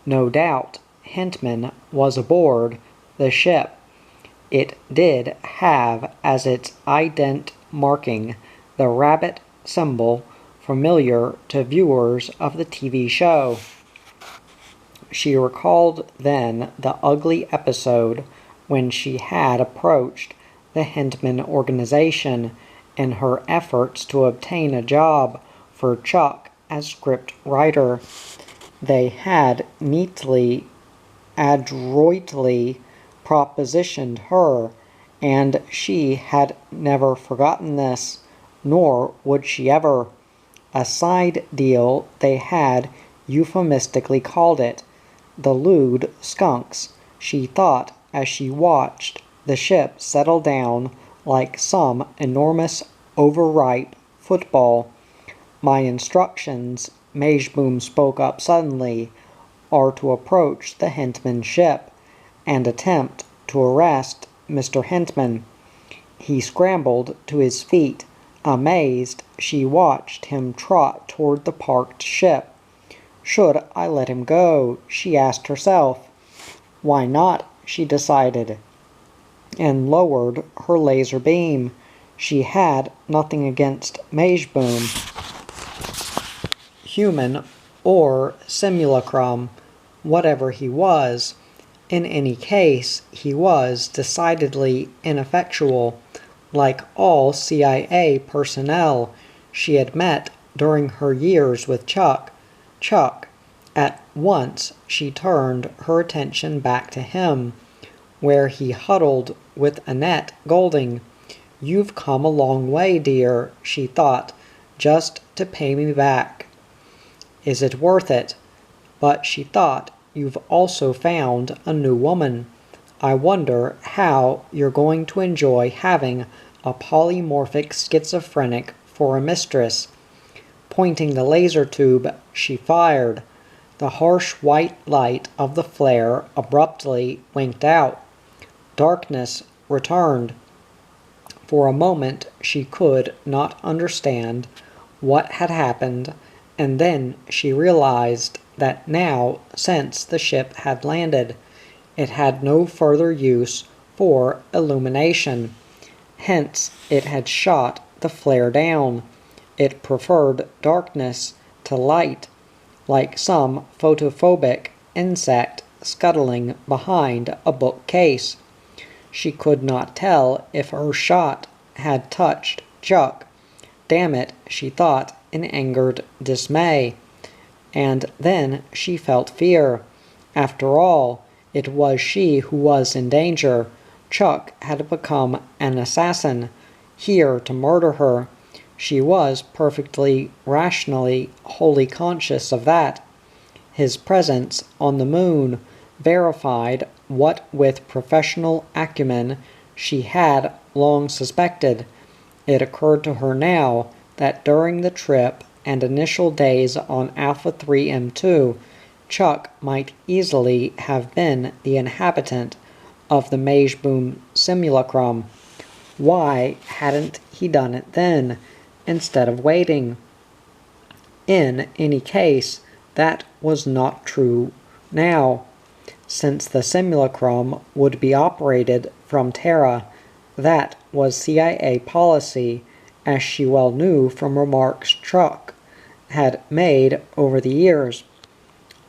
No doubt Hintman was aboard the ship. It did have as its ident marking the rabbit symbol familiar to viewers of the TV show. She recalled then the ugly episode when she had approached the Hintman organization in her efforts to obtain a job for Chuck as script writer. They had neatly adroitly propositioned her, and she had never forgotten this, nor would she ever. A side deal they had euphemistically called it. The lewd skunks, she thought as she watched the ship settle down like some enormous overripe football. My instructions, Majeboom spoke up suddenly, are to approach the Hintman ship and attempt to arrest Mr. Hintman. He scrambled to his feet. Amazed, she watched him trot toward the parked ship. Should I let him go? She asked herself. Why not? She decided, and lowered her laser beam. She had nothing against Majeboom, human or simulacrum, whatever he was. In any case, he was decidedly ineffectual, like all CIA personnel she had met during her years with Chuck. At once she turned her attention back to him, where he huddled with Annette Golding. You've come a long way, dear, she thought, just to pay me back. Is it worth it? But she thought, you've also found a new woman. I wonder how you're going to enjoy having a polymorphic schizophrenic for a mistress. Pointing the laser tube, she fired. The harsh white light of the flare abruptly winked out. Darkness returned. For a moment she could not understand what had happened, and then she realized that now, since the ship had landed, it had no further use for illumination. Hence it had shot the flare down. It preferred darkness to light, like some photophobic insect scuttling behind a bookcase. She could not tell if her shot had touched Chuck. Damn it, she thought in angered dismay. And then she felt fear. After all, it was she who was in danger. Chuck had become an assassin, here to murder her. She was perfectly rationally wholly conscious of that. His presence on the moon verified what with professional acumen she had long suspected. It occurred to her now that during the trip and initial days on Alpha 3M2, Chuck might easily have been the inhabitant of the Majeboom simulacrum. Why hadn't he done it then, instead of waiting? In any case, that was not true now. Since the simulacrum would be operated from Terra, that was CIA policy, as she well knew from remarks Chuck had made over the years.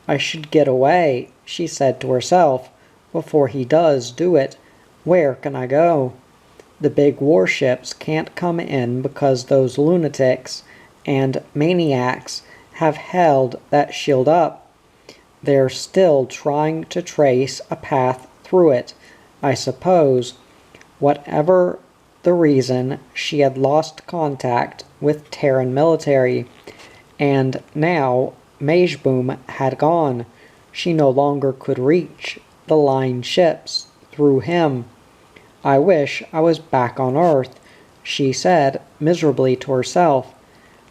I should get away, she said to herself, before he does do it. Where can I go? The big warships can't come in because those lunatics and maniacs have held that shield up. They're still trying to trace a path through it, I suppose. Whatever the reason, she had lost contact with Terran military, and now Majeboom had gone. She no longer could reach the line ships through him. I wish I was back on Earth, she said miserably to herself.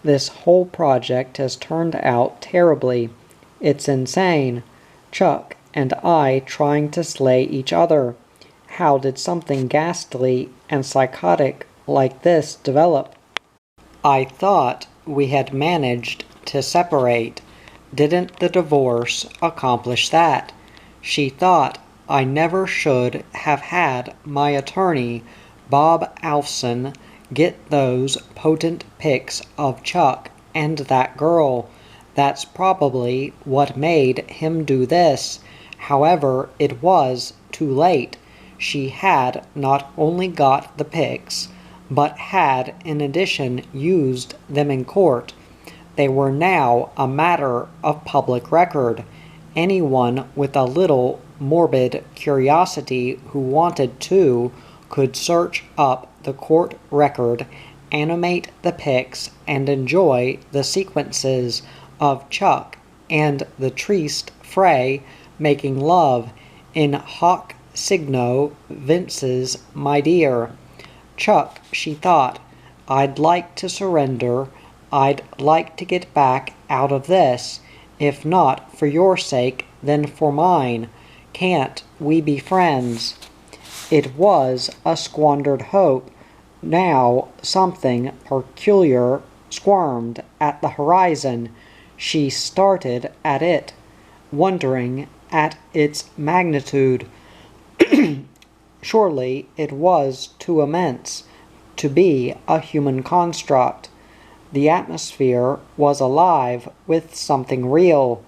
This whole project has turned out terribly. It's insane. Chuck and I trying to slay each other. How did something ghastly and psychotic like this develop? I thought we had managed to separate. Didn't the divorce accomplish that? She thought I never should have had my attorney, Bob Alphane, get those potent pics of Chuck and that girl. That's probably what made him do this. However, it was too late. She had not only got the pics, but had in addition used them in court. They were now a matter of public record. Anyone with a little morbid curiosity who wanted to could search up the court record, animate the pics, and enjoy the sequences of Chuck and the triste Frey making love in hoc signo Vince's My Dear. Chuck, she thought, I'd like to surrender. I'd like to get back out of this. If not for your sake, then for mine. Can't we be friends? It was a squandered hope. Now something peculiar squirmed at the horizon. She started at it, wondering at its magnitude. Surely it was too immense to be a human construct. The atmosphere was alive with something real.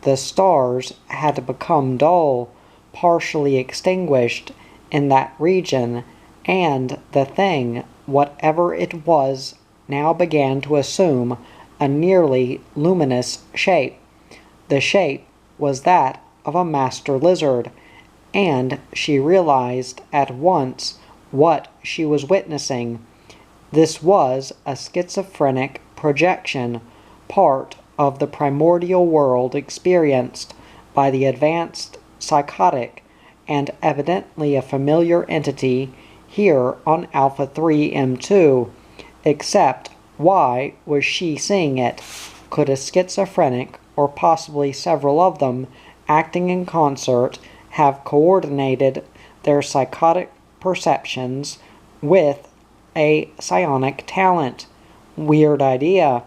The stars had become dull, partially extinguished in that region, and the thing, whatever it was, now began to assume a nearly luminous shape. The shape was that of a master lizard, and she realized at once what she was witnessing. This was a schizophrenic projection, part of the primordial world experienced by the advanced psychotic, and evidently a familiar entity here on Alpha 3M2. Except, why was she seeing it? Could a schizophrenic, or possibly several of them, acting in concert, have coordinated their psychotic perceptions with a psionic talent? Weird idea,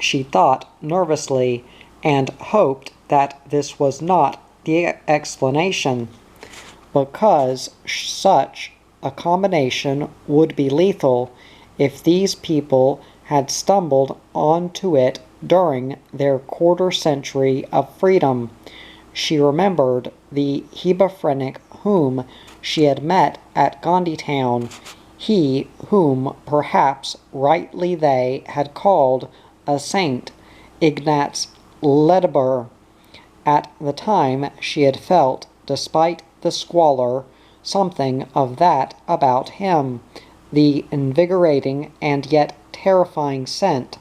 she thought nervously, and hoped that this was not the explanation, because such a combination would be lethal if these people had stumbled onto it during their quarter century of freedom. She remembered the hebephrenic whom she had met at Gandhitown, he whom perhaps rightly they had called a saint, Ignaz Ledbetter. At the time she had felt, despite the squalor, something of that about him, the invigorating and yet terrifying scent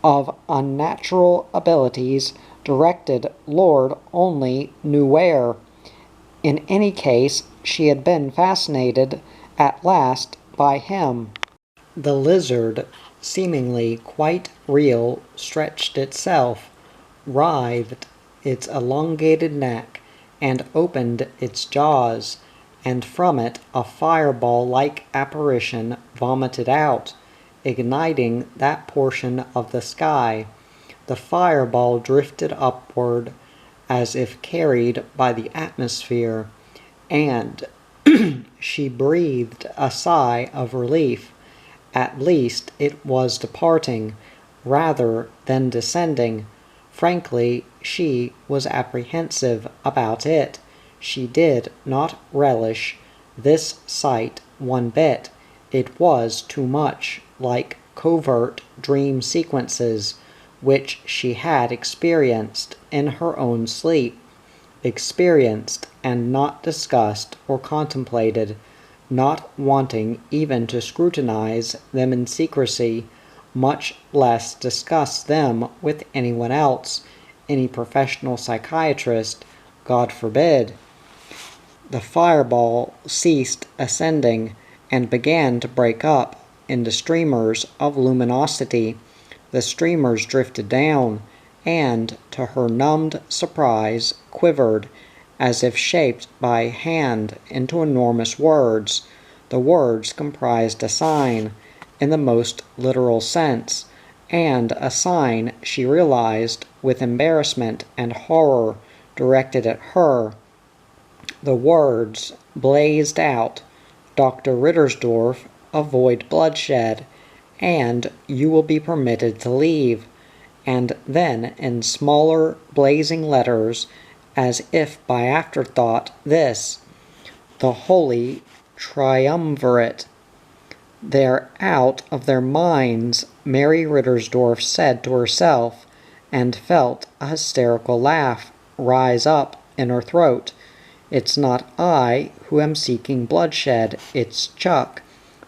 of unnatural abilities directed Lord only knew where. In any case, she had been fascinated at last by him. The lizard, seemingly quite real, stretched itself, writhed its elongated neck, and opened its jaws, and from it a fireball-like apparition vomited out, igniting that portion of the sky. The fireball drifted upward as if carried by the atmosphere, and she breathed a sigh of relief. At least it was departing, rather than descending. Frankly, she was apprehensive about it. She did not relish this sight one bit. It was too much like covert dream sequences, which she had experienced in her own sleep. Experienced and not discussed or contemplated, not wanting even to scrutinize them in secrecy, much less discuss them with anyone else, any professional psychiatrist, God forbid. The fireball ceased ascending and began to break up into streamers of luminosity. The streamers drifted down, and, to her numbed surprise, quivered, as if shaped by hand into enormous words. The words comprised a sign, in the most literal sense, and a sign, she realized, with embarrassment and horror, directed at her. The words blazed out, Dr. Rittersdorf, avoid bloodshed, and you will be permitted to leave. And then, in smaller, blazing letters, as if by afterthought, this, the Holy Triumvirate. They're out of their minds, Mary Rittersdorf said to herself, and felt a hysterical laugh rise up in her throat. It's not I who am seeking bloodshed, it's Chuck.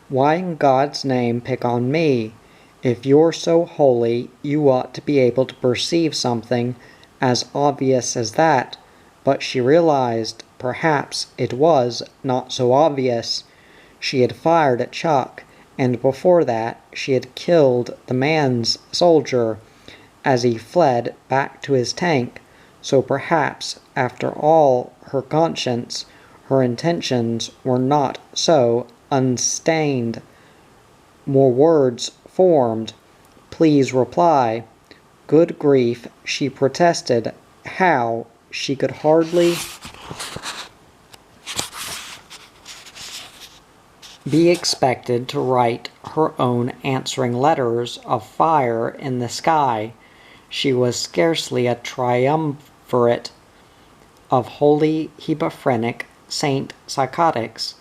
Why in God's name pick on me? If you're so holy, you ought to be able to perceive something as obvious as that. But she realized perhaps it was not so obvious. She had fired at Chuck, and before that she had killed the man's soldier as he fled back to his tank. So perhaps, after all, her conscience, her intentions were not so unstained. More words formed. Please reply. Good grief, she protested. How? She could hardly be expected to write her own answering letters of fire in the sky. She was scarcely a triumvirate of holy hebephrenic saint psychotics.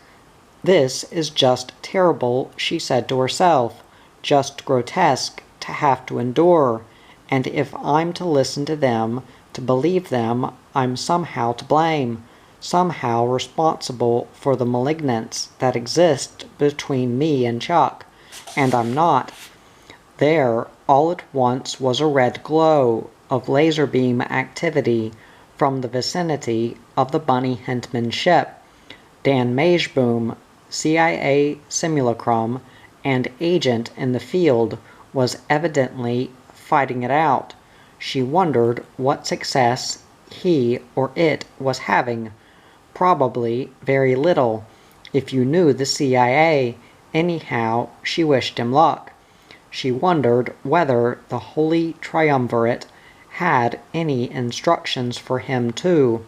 This is just terrible, she said to herself, just grotesque to have to endure, and if I'm to listen to them, to believe them, I'm somehow to blame, somehow responsible for the malignance that exists between me and Chuck, and I'm not. There, all at once, was a red glow of laser beam activity from the vicinity of the Bunny Hintman ship. Dan Majeboom, CIA simulacrum and agent in the field, was evidently fighting it out. She wondered what success he or it was having. Probably very little. If you knew the CIA, anyhow, she wished him luck. She wondered whether the Holy Triumvirate had any instructions for him too.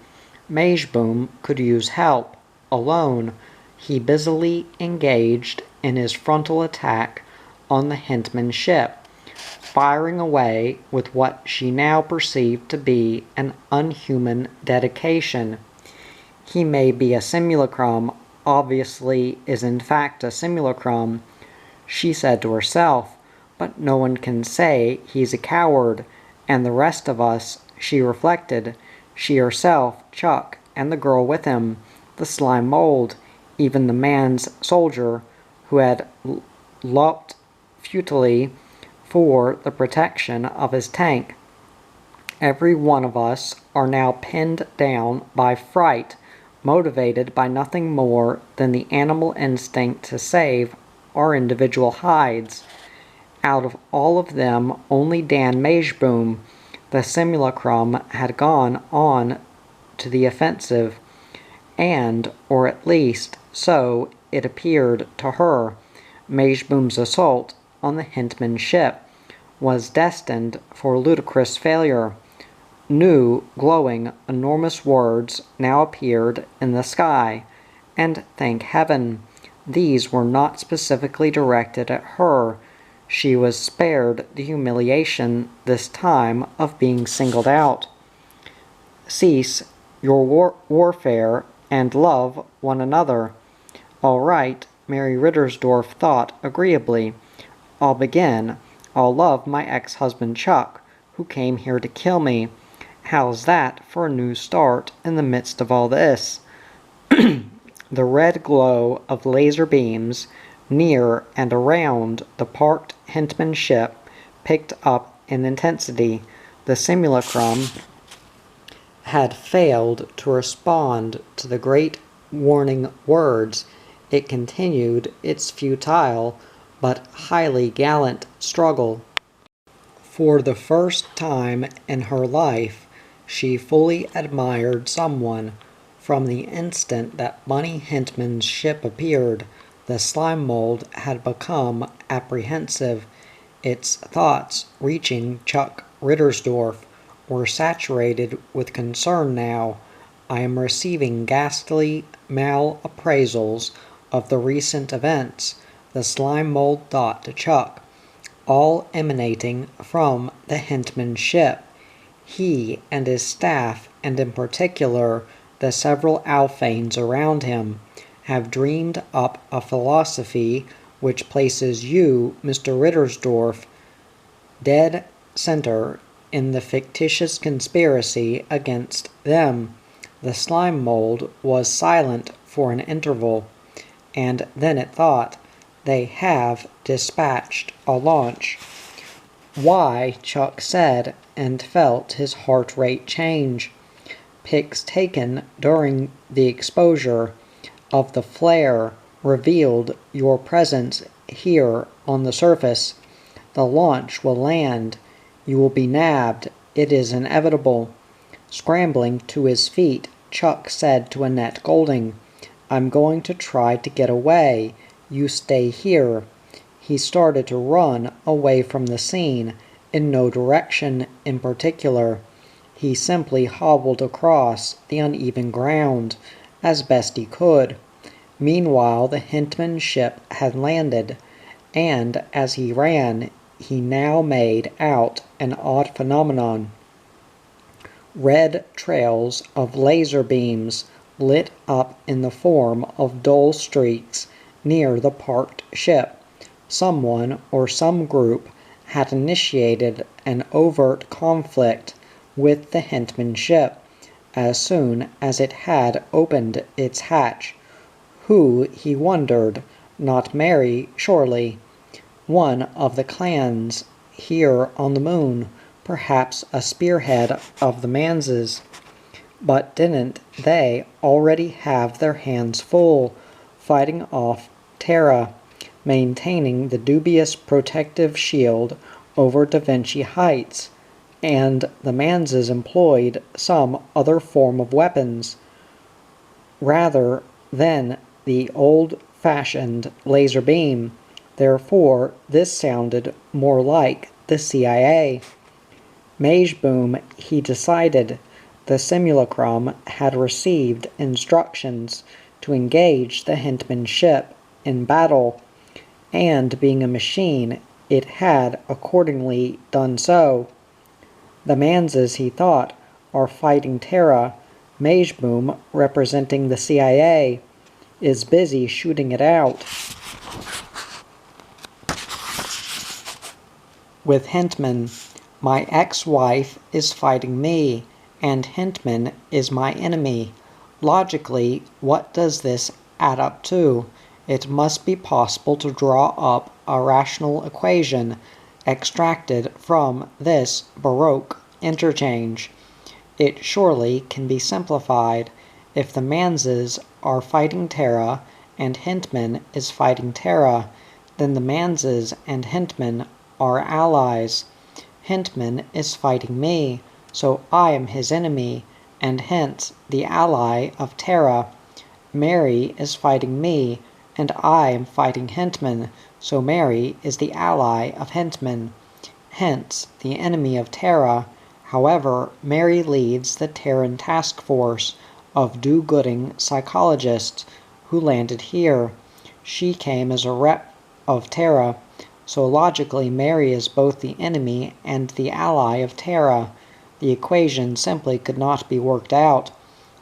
Majeboom could use help. Alone, he busily engaged in his frontal attack on the Hintman ship, firing away with what she now perceived to be an unhuman dedication. He may be a simulacrum, obviously is in fact a simulacrum, she said to herself, but no one can say he's a coward, and the rest of us, she reflected, she herself, Chuck, and the girl with him, the slime mold, even the man's soldier, who had looked futilely for the protection of his tank. Every one of us are now pinned down by fright, motivated by nothing more than the animal instinct to save our individual hides. Out of all of them, only Dan Majeboom, the simulacrum, had gone on to the offensive, and, or at least so it appeared to her, Majeboom's assault on the Hintman ship was destined for ludicrous failure. New, glowing, enormous words now appeared in the sky, and thank heaven, these were not specifically directed at her. She was spared the humiliation this time of being singled out. Cease your warfare and love one another. All right, Mary Rittersdorf thought agreeably. I'll begin. I'll love my ex-husband Chuck, who came here to kill me. How's that for a new start in the midst of all this? The red glow of laser beams near and around the parked Hintman ship picked up in intensity. The simulacrum had failed to respond to the great warning words. It continued its futile but highly gallant struggle. For the first time in her life, she fully admired someone. From the instant that Bunny Hintman's ship appeared, the slime mold had become apprehensive. Its thoughts, reaching Chuck Rittersdorf, were saturated with concern now. I am receiving ghastly malappraisals of the recent events, the slime mold thought to Chuck, all emanating from the Hintman ship. He and his staff, and in particular the several Alphanes around him, have dreamed up a philosophy which places you, Mr. Rittersdorf, dead center in the fictitious conspiracy against them. The slime mold was silent for an interval, and then it thought, "They have dispatched a launch." "Why?" Chuck said, and felt his heart rate change. Pics taken during the exposure of the flare revealed your presence here on the surface. The launch will land. You will be nabbed. It is inevitable. Scrambling to his feet, Chuck said to Annette Golding, "I'm going to try to get away. You stay here." He started to run away from the scene, in no direction in particular. He simply hobbled across the uneven ground as best he could. Meanwhile, the Hintman ship had landed, and as he ran, he now made out an odd phenomenon. Red trails of laser beams lit up in the form of dull streaks near the parked ship. Someone or some group had initiated an overt conflict with the Hintman ship as soon as it had opened its hatch. Who, he wondered? Not Mary, surely. One of the clans here on the moon, perhaps a spearhead of the Manses. But didn't they already have their hands full, fighting off Terra, maintaining the dubious protective shield over Da Vinci Heights, and the Manses employed some other form of weapons, rather than the old-fashioned laser beam. Therefore, this sounded more like the CIA. Majeboom, he decided. The simulacrum had received instructions to engage the Hintman ship in battle, and being a machine, it had accordingly done so. The Manses, he thought, are fighting Terra. Majeboom, representing the CIA, is busy shooting it out with Hintman. My ex-wife is fighting me, and Hintman is my enemy. Logically, what does this add up to? It must be possible to draw up a rational equation extracted from this Baroque interchange. It surely can be simplified. If the Manses are fighting Terra and Hintman is fighting Terra, then the Manses and Hintman are allies. Hintman is fighting me, so I am his enemy, and hence the ally of Terra. Mary is fighting me, and I am fighting Hintman, so Mary is the ally of Hintman, hence the enemy of Terra. However, Mary leads the Terran task force of do-gooding psychologists who landed here. She came as a rep of Terra, so logically Mary is both the enemy and the ally of Terra. The equation simply could not be worked out.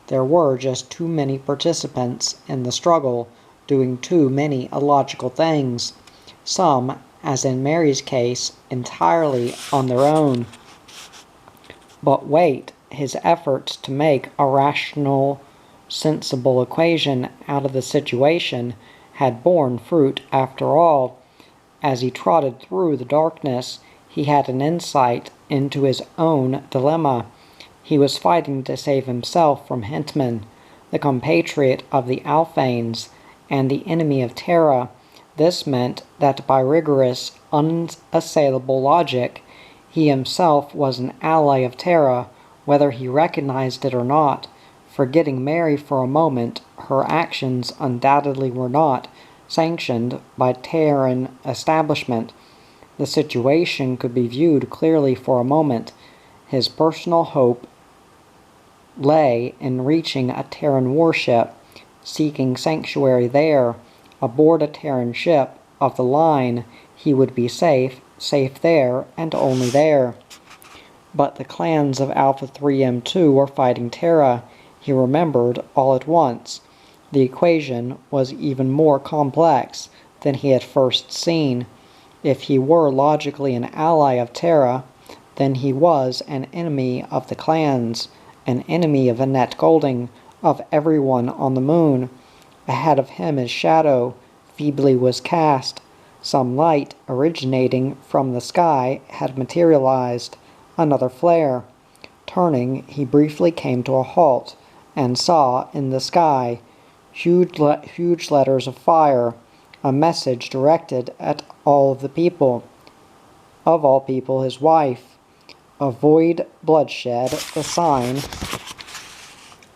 There were just too many participants in the struggle, doing too many illogical things, some, as in Mary's case, entirely on their own. But wait, his efforts to make a rational, sensible equation out of the situation had borne fruit after all. As he trotted through the darkness, he had an insight into his own dilemma. He was fighting to save himself from Hintman, the compatriot of the Alphanes, and the enemy of Terra. This meant that by rigorous, unassailable logic, he himself was an ally of Terra, whether he recognized it or not. Forgetting Mary for a moment, her actions undoubtedly were not sanctioned by Terran establishment. The situation could be viewed clearly for a moment. His personal hope lay in reaching a Terran warship, seeking sanctuary there. Aboard a Terran ship of the line, he would be safe there, and only there. But the clans of Alpha 3M2 were fighting Terra, he remembered all at once. The equation was even more complex than he had first seen. If he were logically an ally of Terra, then he was an enemy of the clans, an enemy of Annette Golding, of everyone on the moon. Ahead of him his shadow feebly was cast. Some light originating from the sky had materialized. Another flare. Turning, he briefly came to a halt, and saw in the sky huge letters of fire, a message directed at all of the people. Of all people, his wife. Avoid bloodshed, the sign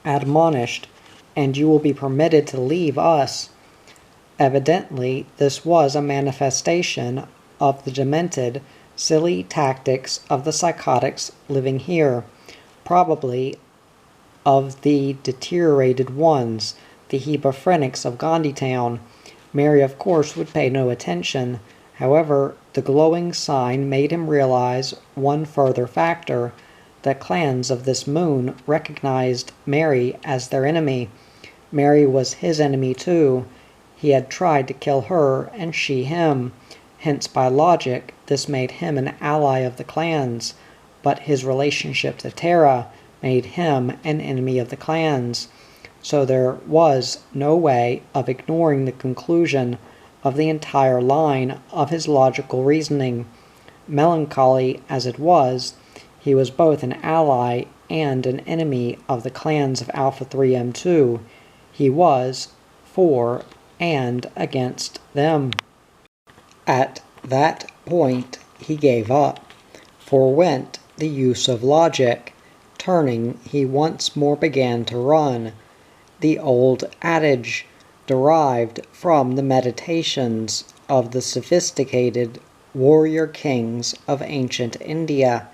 admonished, and you will be permitted to leave us. Evidently, this was a manifestation of the demented, silly tactics of the psychotics living here, probably of the deteriorated ones, the hebephrenics of Gandhi-town. Mary, of course, would pay no attention. However, the glowing sign made him realize one further factor. The clans of this moon recognized Mary as their enemy. Mary was his enemy too. He had tried to kill her, and she him. Hence, by logic, this made him an ally of the clans. But his relationship to Tara made him an enemy of the clans. So there was no way of ignoring the conclusion of the entire line of his logical reasoning. Melancholy as it was, he was both an ally and an enemy of the clans of Alpha 3M2. He was for and against them. At that point he gave up, forwent the use of logic. Turning, he once more began to run. The old adage, derived from the meditations of the sophisticated warrior kings of ancient India,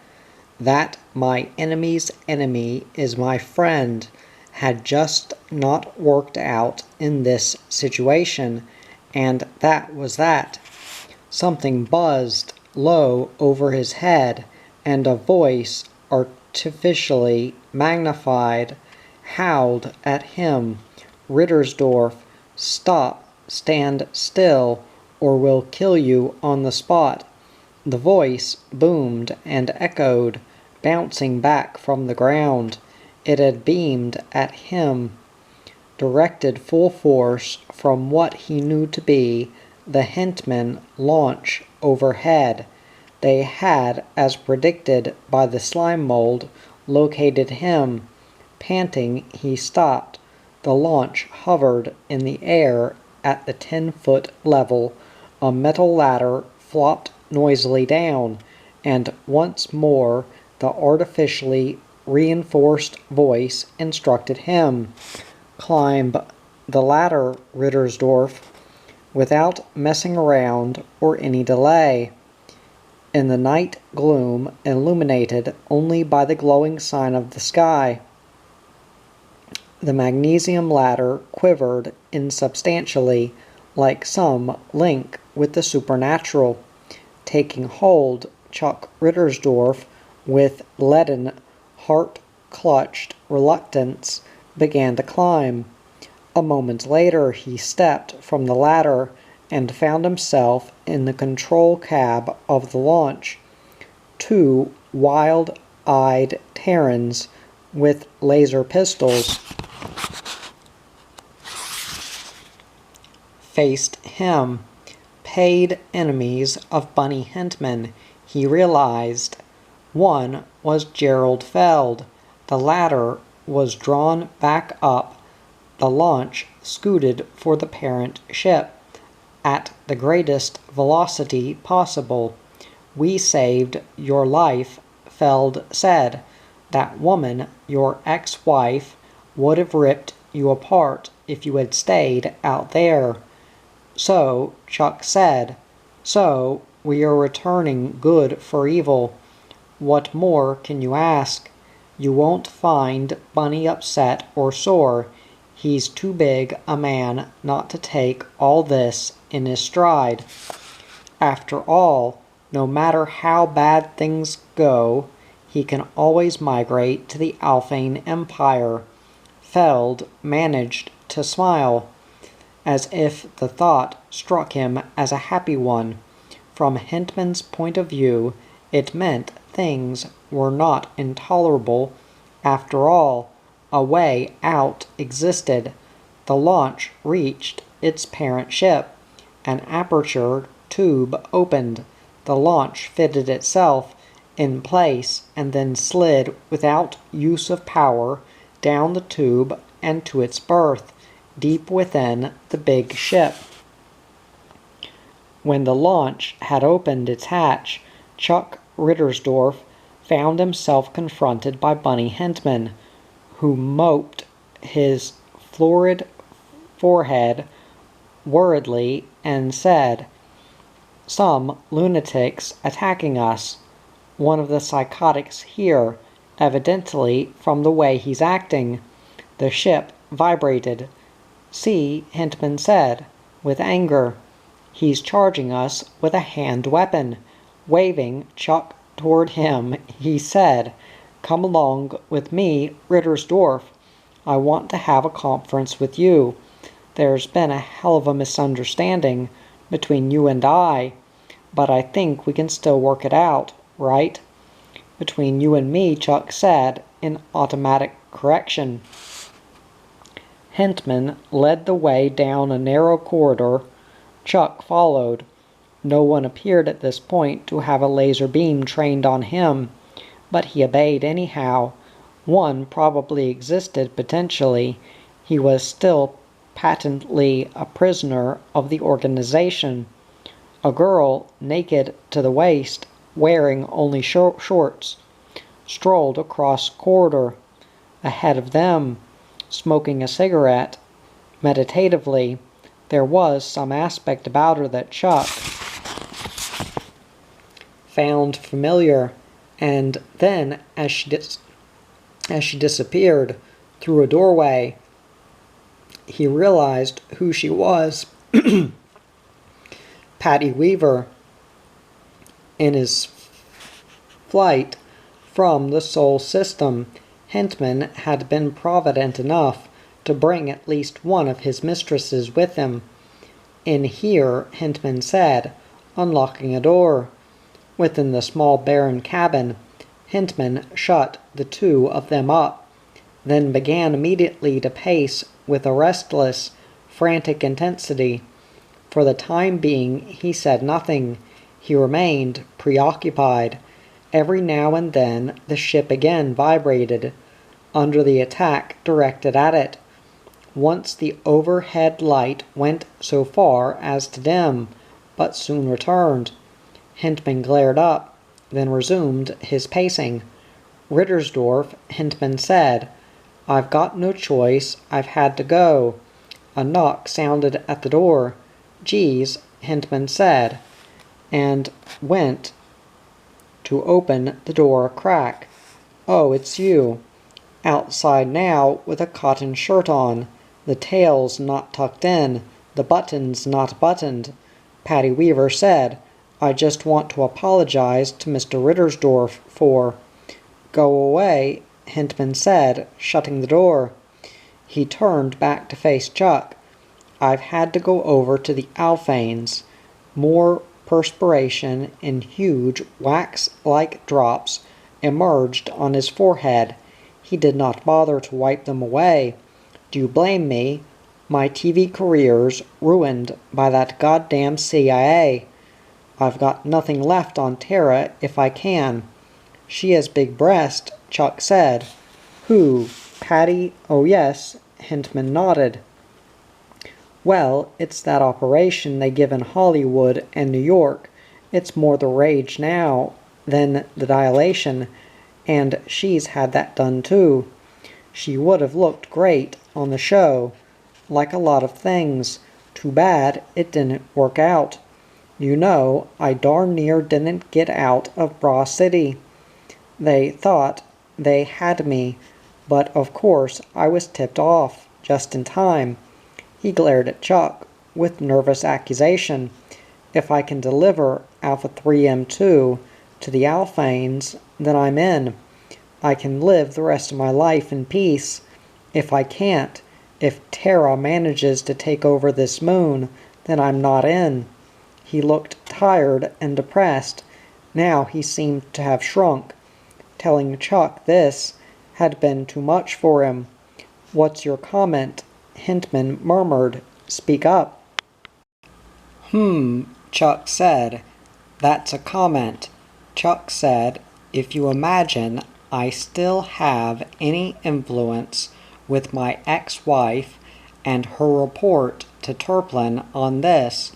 that my enemy's enemy is my friend, had just not worked out in this situation, and that was that. Something buzzed low over his head, and a voice, artificially magnified, howled at him. Rittersdorf, stop, stand still, or we'll kill you on the spot. The voice boomed and echoed, bouncing back from the ground. It had beamed at him, directed full force from what he knew to be the Hintman launch overhead. They had, as predicted by the slime mold, located him. Panting, he stopped. The launch hovered in the air at the 10-foot level. A metal ladder flopped noisily down, and once more the artificially reinforced voice instructed him. Climb the ladder, Rittersdorf, without messing around or any delay. In the night gloom, illuminated only by the glowing sign of the sky, the magnesium ladder quivered insubstantially, like some link with the supernatural. Taking hold, Chuck Rittersdorf, with leaden, heart-clutched reluctance, began to climb. A moment later he stepped from the ladder and found himself in the control cab of the launch. Two wild-eyed Terrans with laser pistols faced him, paid enemies of Bunny Hintman, he realized. One was Gerald Feld. The latter was drawn back up. The launch scooted for the parent ship at the greatest velocity possible. We saved your life, Feld said. That woman, your ex-wife, would have ripped you apart if you had stayed out there. So, Chuck said, so we are returning good for evil. What more can you ask? You won't find Bunny upset or sore. He's too big a man not to take all this in his stride. After all, no matter how bad things go, he can always migrate to the Alphane Empire. Feld managed to smile, as if the thought struck him as a happy one. From Hintman's point of view, it meant things were not intolerable After all, a way out existed. The launch reached its parent ship. An aperture tube opened. The launch fitted itself in place and then slid without use of power down the tube and to its berth, deep within the big ship. When the launch had opened its hatch, Chuck Rittersdorf found himself confronted by Bunny Hintman, who mopped his florid forehead worriedly and said, "Some lunatic's attacking us. One of the psychotics here, evidently from the way he's acting." The ship vibrated. "See," Hintman said, with anger. "He's charging us with a hand weapon." Waving Chuck toward him, he said, "Come along with me, Rittersdorf. I want to have a conference with you. There's been a hell of a misunderstanding between you and I, but I think we can still work it out, right?" "Between you and me," Chuck said, in automatic correction. Hintman led the way down a narrow corridor. Chuck followed. No one appeared at this point to have a laser beam trained on him, but he obeyed anyhow. One probably existed potentially. He was still patently a prisoner of the organization. A girl, naked to the waist, wearing only shorts, strolled across the corridor. Ahead of them, smoking a cigarette, meditatively, there was some aspect about her that Chuck found familiar, and then, as she disappeared through a doorway, he realized who she was. Patty Weaver. In his flight from the Sol system, Hintman had been provident enough to bring at least one of his mistresses with him. "In here," Hintman said, unlocking a door. Within the small barren cabin, Hintman shut the two of them up, then began immediately to pace with a restless, frantic intensity. For the time being he said nothing. He remained preoccupied. Every now and then the ship again vibrated, under the attack directed at it. Once the overhead light went so far as to dim, but soon returned. Hintman glared up, then resumed his pacing. "Rittersdorf," Hintman said, "I've got no choice. I've had to go." A knock sounded at the door. "Geez," Hintman said, and went to open the door a crack. "Oh, it's you." Outside now, with a cotton shirt on, the tails not tucked in, the buttons not buttoned. Patty Weaver said, "I just want to apologize to Mr. Rittersdorf for—" "Go away," Hintman said, shutting the door. He turned back to face Chuck. "I've had to go over to the Alphanes." More perspiration in huge wax-like drops emerged on his forehead. He did not bother to wipe them away. "Do you blame me? My TV career's ruined by that goddamn CIA. I've got nothing left on Terra if I can." "She has big breast," Chuck said. "Who? Patty?" "Oh yes," Hintman nodded. "Well, it's that operation they give in Hollywood and New York. It's more the rage now than the dilation, and she's had that done too. She would have looked great on the show, like a lot of things. Too bad it didn't work out. You know, I darn near didn't get out of Bra City. They thought they had me, but of course I was tipped off, just in time." He glared at Chuck with nervous accusation. "If I can deliver Alpha 3M2 to the Alphanes, then I'm in. I can live the rest of my life in peace. If I can't, if Terra manages to take over this moon, then I'm not in." He looked tired and depressed. Now he seemed to have shrunk. Telling Chuck this had been too much for him. "What's your comment?" Hintman murmured. "Speak up." Chuck said. "That's a comment." Chuck said, "If you imagine I still have any influence with my ex-wife and her report to Turplin on this."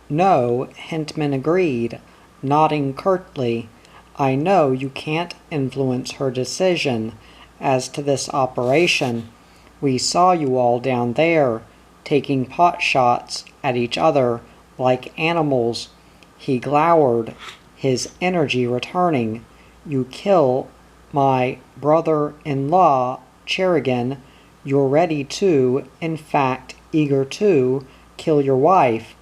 "No," Hintman agreed, nodding curtly. "I know you can't influence her decision as to this operation. We saw you all down there, taking pot shots at each other like animals." He glowered, his energy returning. "You kill my brother-in-law, Cherrigan. You're ready to, in fact eager to, kill your wife.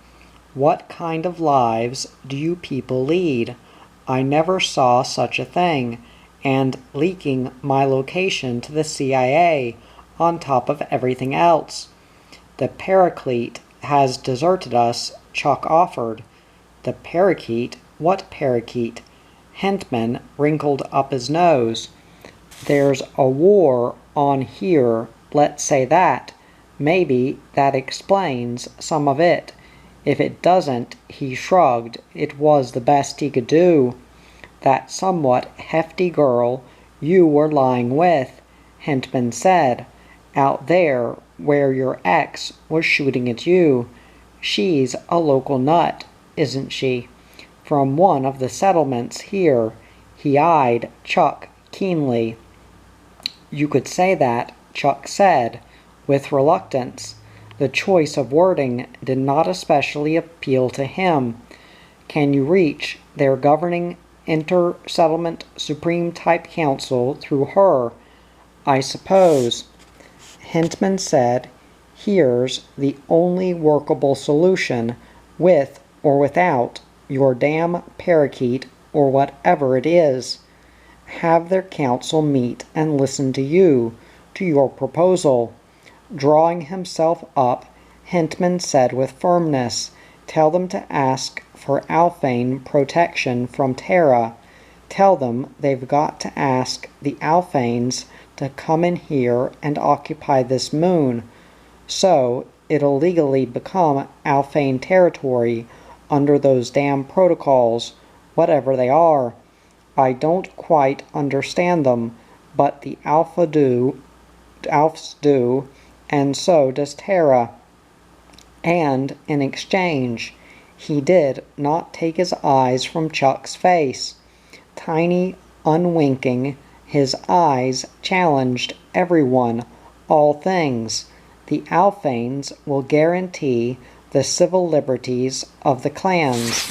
What kind of lives do you people lead? I never saw such a thing. And leaking my location to the CIA on top of everything else." "The Paraclete has deserted us," Chuck offered. "The parakeet? What parakeet?" Hintman wrinkled up his nose. "There's a war on here, let's say that. Maybe that explains some of it. If it doesn't," he shrugged, "it was the best he could do." "That somewhat hefty girl you were lying with," Hintman said, "out there where your ex was shooting at you. She's a local nut, isn't she? From one of the settlements here." He eyed Chuck keenly. "You could say that," Chuck said, with reluctance. The choice of wording did not especially appeal to him. "Can you reach their governing inter-settlement supreme-type council through her?" "I suppose." Hintman said, "Here's the only workable solution, with or without your damn parakeet or whatever it is. Have their council meet and listen to you, to your proposal." Drawing himself up, Hintman said with firmness, "Tell them to ask for Alphane protection from Terra. Tell them they've got to ask the Alphanes to come in here and occupy this moon. So it'll legally become Alphane territory under those damn protocols, whatever they are. I don't quite understand them, but the Alphs do, and so does Terra." And in exchange, he did not take his eyes from Chuck's face. Tiny, unwinking, his eyes challenged everyone, all things. "The Alphanes will guarantee the civil liberties of the clans.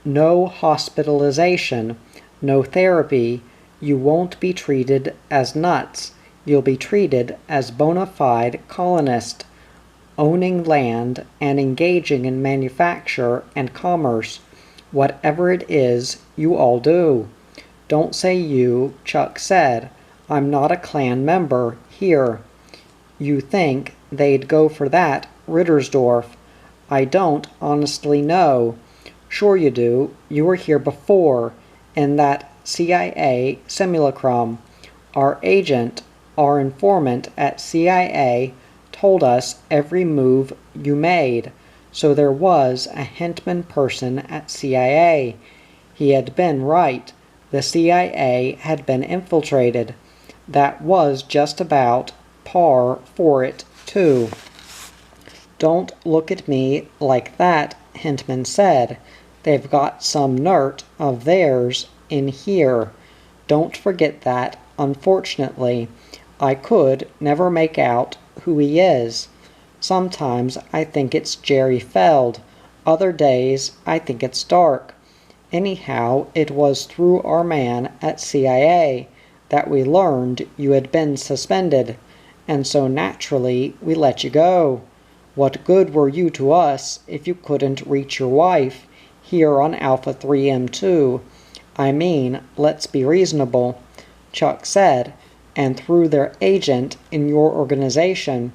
No hospitalization, no therapy. You won't be treated as nuts. You'll be treated as bona fide colonists, owning land and engaging in manufacture and commerce. Whatever it is, you all do." "Don't say you," Chuck said. "I'm not a clan member here." "You think they'd go for that, Rittersdorf?" "I don't honestly know." "Sure you do. You were here before, in that CIA simulacrum. Our agent, our informant at CIA, told us every move you made. So there was a Hintman person at CIA. He had been right. The CIA had been infiltrated. That was just about par for it, too." "Don't look at me like that," Hintman said. "They've got some nert of theirs in here. Don't forget that, unfortunately. I could never make out who he is. Sometimes I think it's Jerry Feld. Other days I think it's Dark. Anyhow, it was through our man at CIA that we learned you had been suspended, and so naturally we let you go. What good were you to us if you couldn't reach your wife here on Alpha 3M2? I mean, let's be reasonable," Chuck said. "And through their agent in your organization.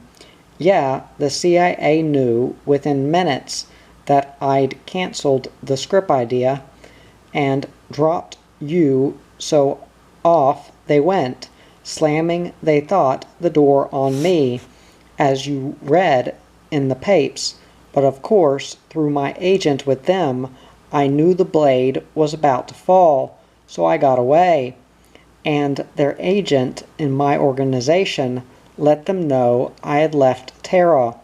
Yeah, the CIA knew within minutes that I'd canceled the script idea and dropped you, so Off they went, slamming, they thought, the door on me, as you read in the papes, but of course, through my agent with them, I knew the blade was about to fall, so I got away. And their agent in my organization let them know I had left Terra,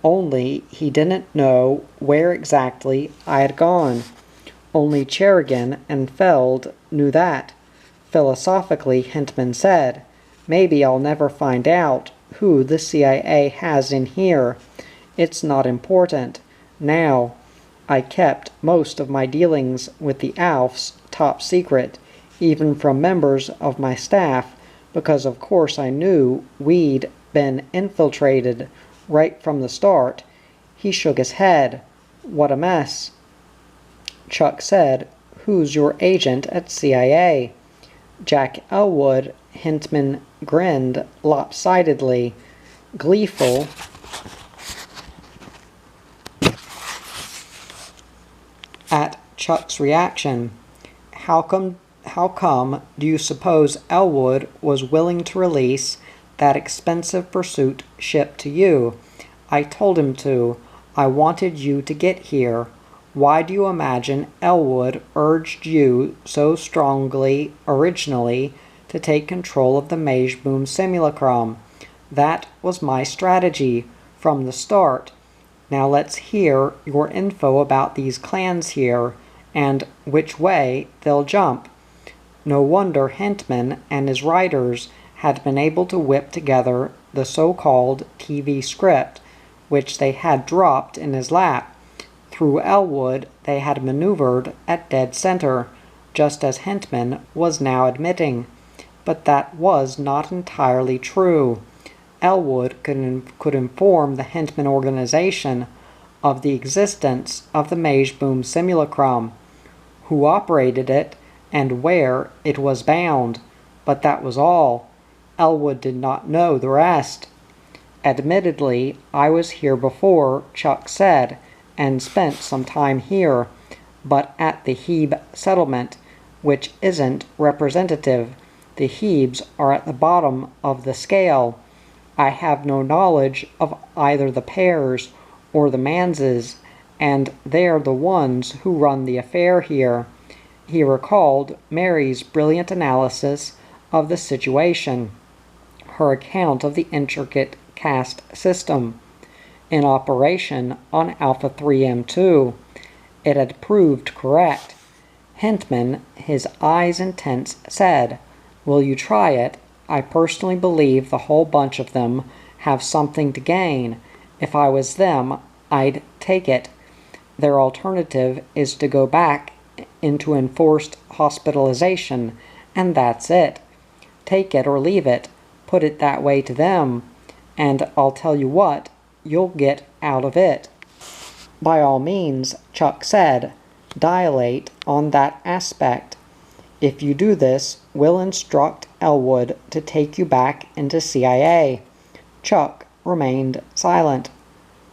only he didn't know where exactly I had gone. Only Cherrigan and Feld knew that. Philosophically, Hintman said, maybe I'll never find out who the CIA has in here. It's not important. Now, I kept most of my dealings with the Alphs top secret, even from members of my staff, because of course I knew we'd been infiltrated right from the start. He shook his head. What a mess. Chuck said, who's your agent at CIA? Jack Elwood. Hintman grinned lopsidedly, gleeful. At Chuck's reaction. How come do you suppose Elwood was willing to release that expensive pursuit ship to you? I told him to. I wanted you to get here. Why do you imagine Elwood urged you so strongly originally to take control of the Majeboom simulacrum? That was my strategy from the start. Now let's hear your info about these clans here, and which way they'll jump. No wonder Hintman and his writers had been able to whip together the so-called TV script, which they had dropped in his lap. Through Elwood they had maneuvered at dead center, just as Hintman was now admitting. But that was not entirely true. Elwood could inform the Hintman organization of the existence of the Majeboom simulacrum, who operated it, and where it was bound, but that was all. Elwood did not know the rest. Admittedly, I was here before, Chuck said, and spent some time here, but at the Hebe settlement, which isn't representative. The Hebes are at the bottom of the scale. I have no knowledge of either the Pairs or the Manses, and they're the ones who run the affair here. He recalled Mary's brilliant analysis of the situation, her account of the intricate caste system in operation on Alpha 3M2. It had proved correct. Hintman, his eyes intense, said, will you try it? I personally believe the whole bunch of them have something to gain. If I was them, I'd take it. Their alternative is to go back into enforced hospitalization, and that's it. Take it or leave it. Put it that way to them, and I'll tell you what, you'll get out of it. By all means, Chuck said, dilate on that aspect. If you do this, we'll instruct Elwood to take you back into CIA. Chuck remained silent.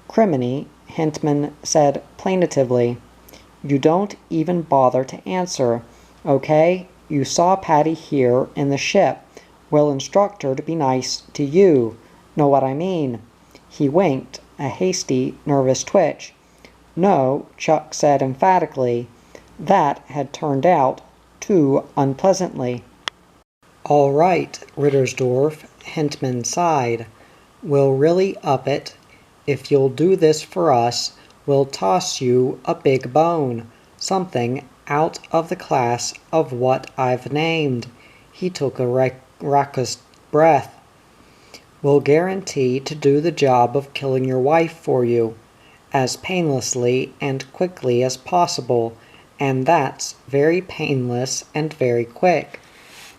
Criminy, Hintman said plaintively, you don't even bother to answer, okay? You saw Patty here in the ship. We'll instruct her to be nice to you. Know what I mean? He winked, a hasty, nervous twitch. No, Chuck said emphatically. That had turned out too unpleasantly. All right, Rittersdorf, Hintman sighed. We'll really up it. If you'll do this for us, we'll toss you a big bone, something out of the class of what I've named. He took a raucous breath. We'll guarantee to do the job of killing your wife for you, as painlessly and quickly as possible, and that's very painless and very quick.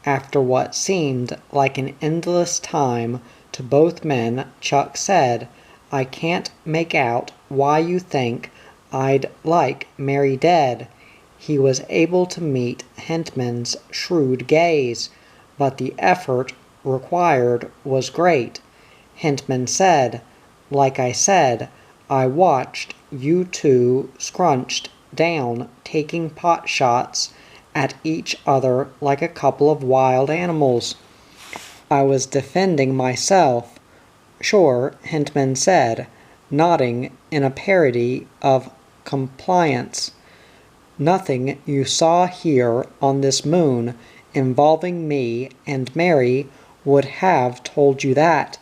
After what seemed like an endless time to both men, Chuck said, I can't make out why you think I'd like Mary dead. He was able to meet Hintman's shrewd gaze, but the effort required was great. Hintman said, like I said, I watched you two scrunched down taking pot shots at each other like a couple of wild animals. I was defending myself. Sure, Hintman said, nodding in a parody of compliance. Nothing you saw here on this moon involving me and Mary would have told you that.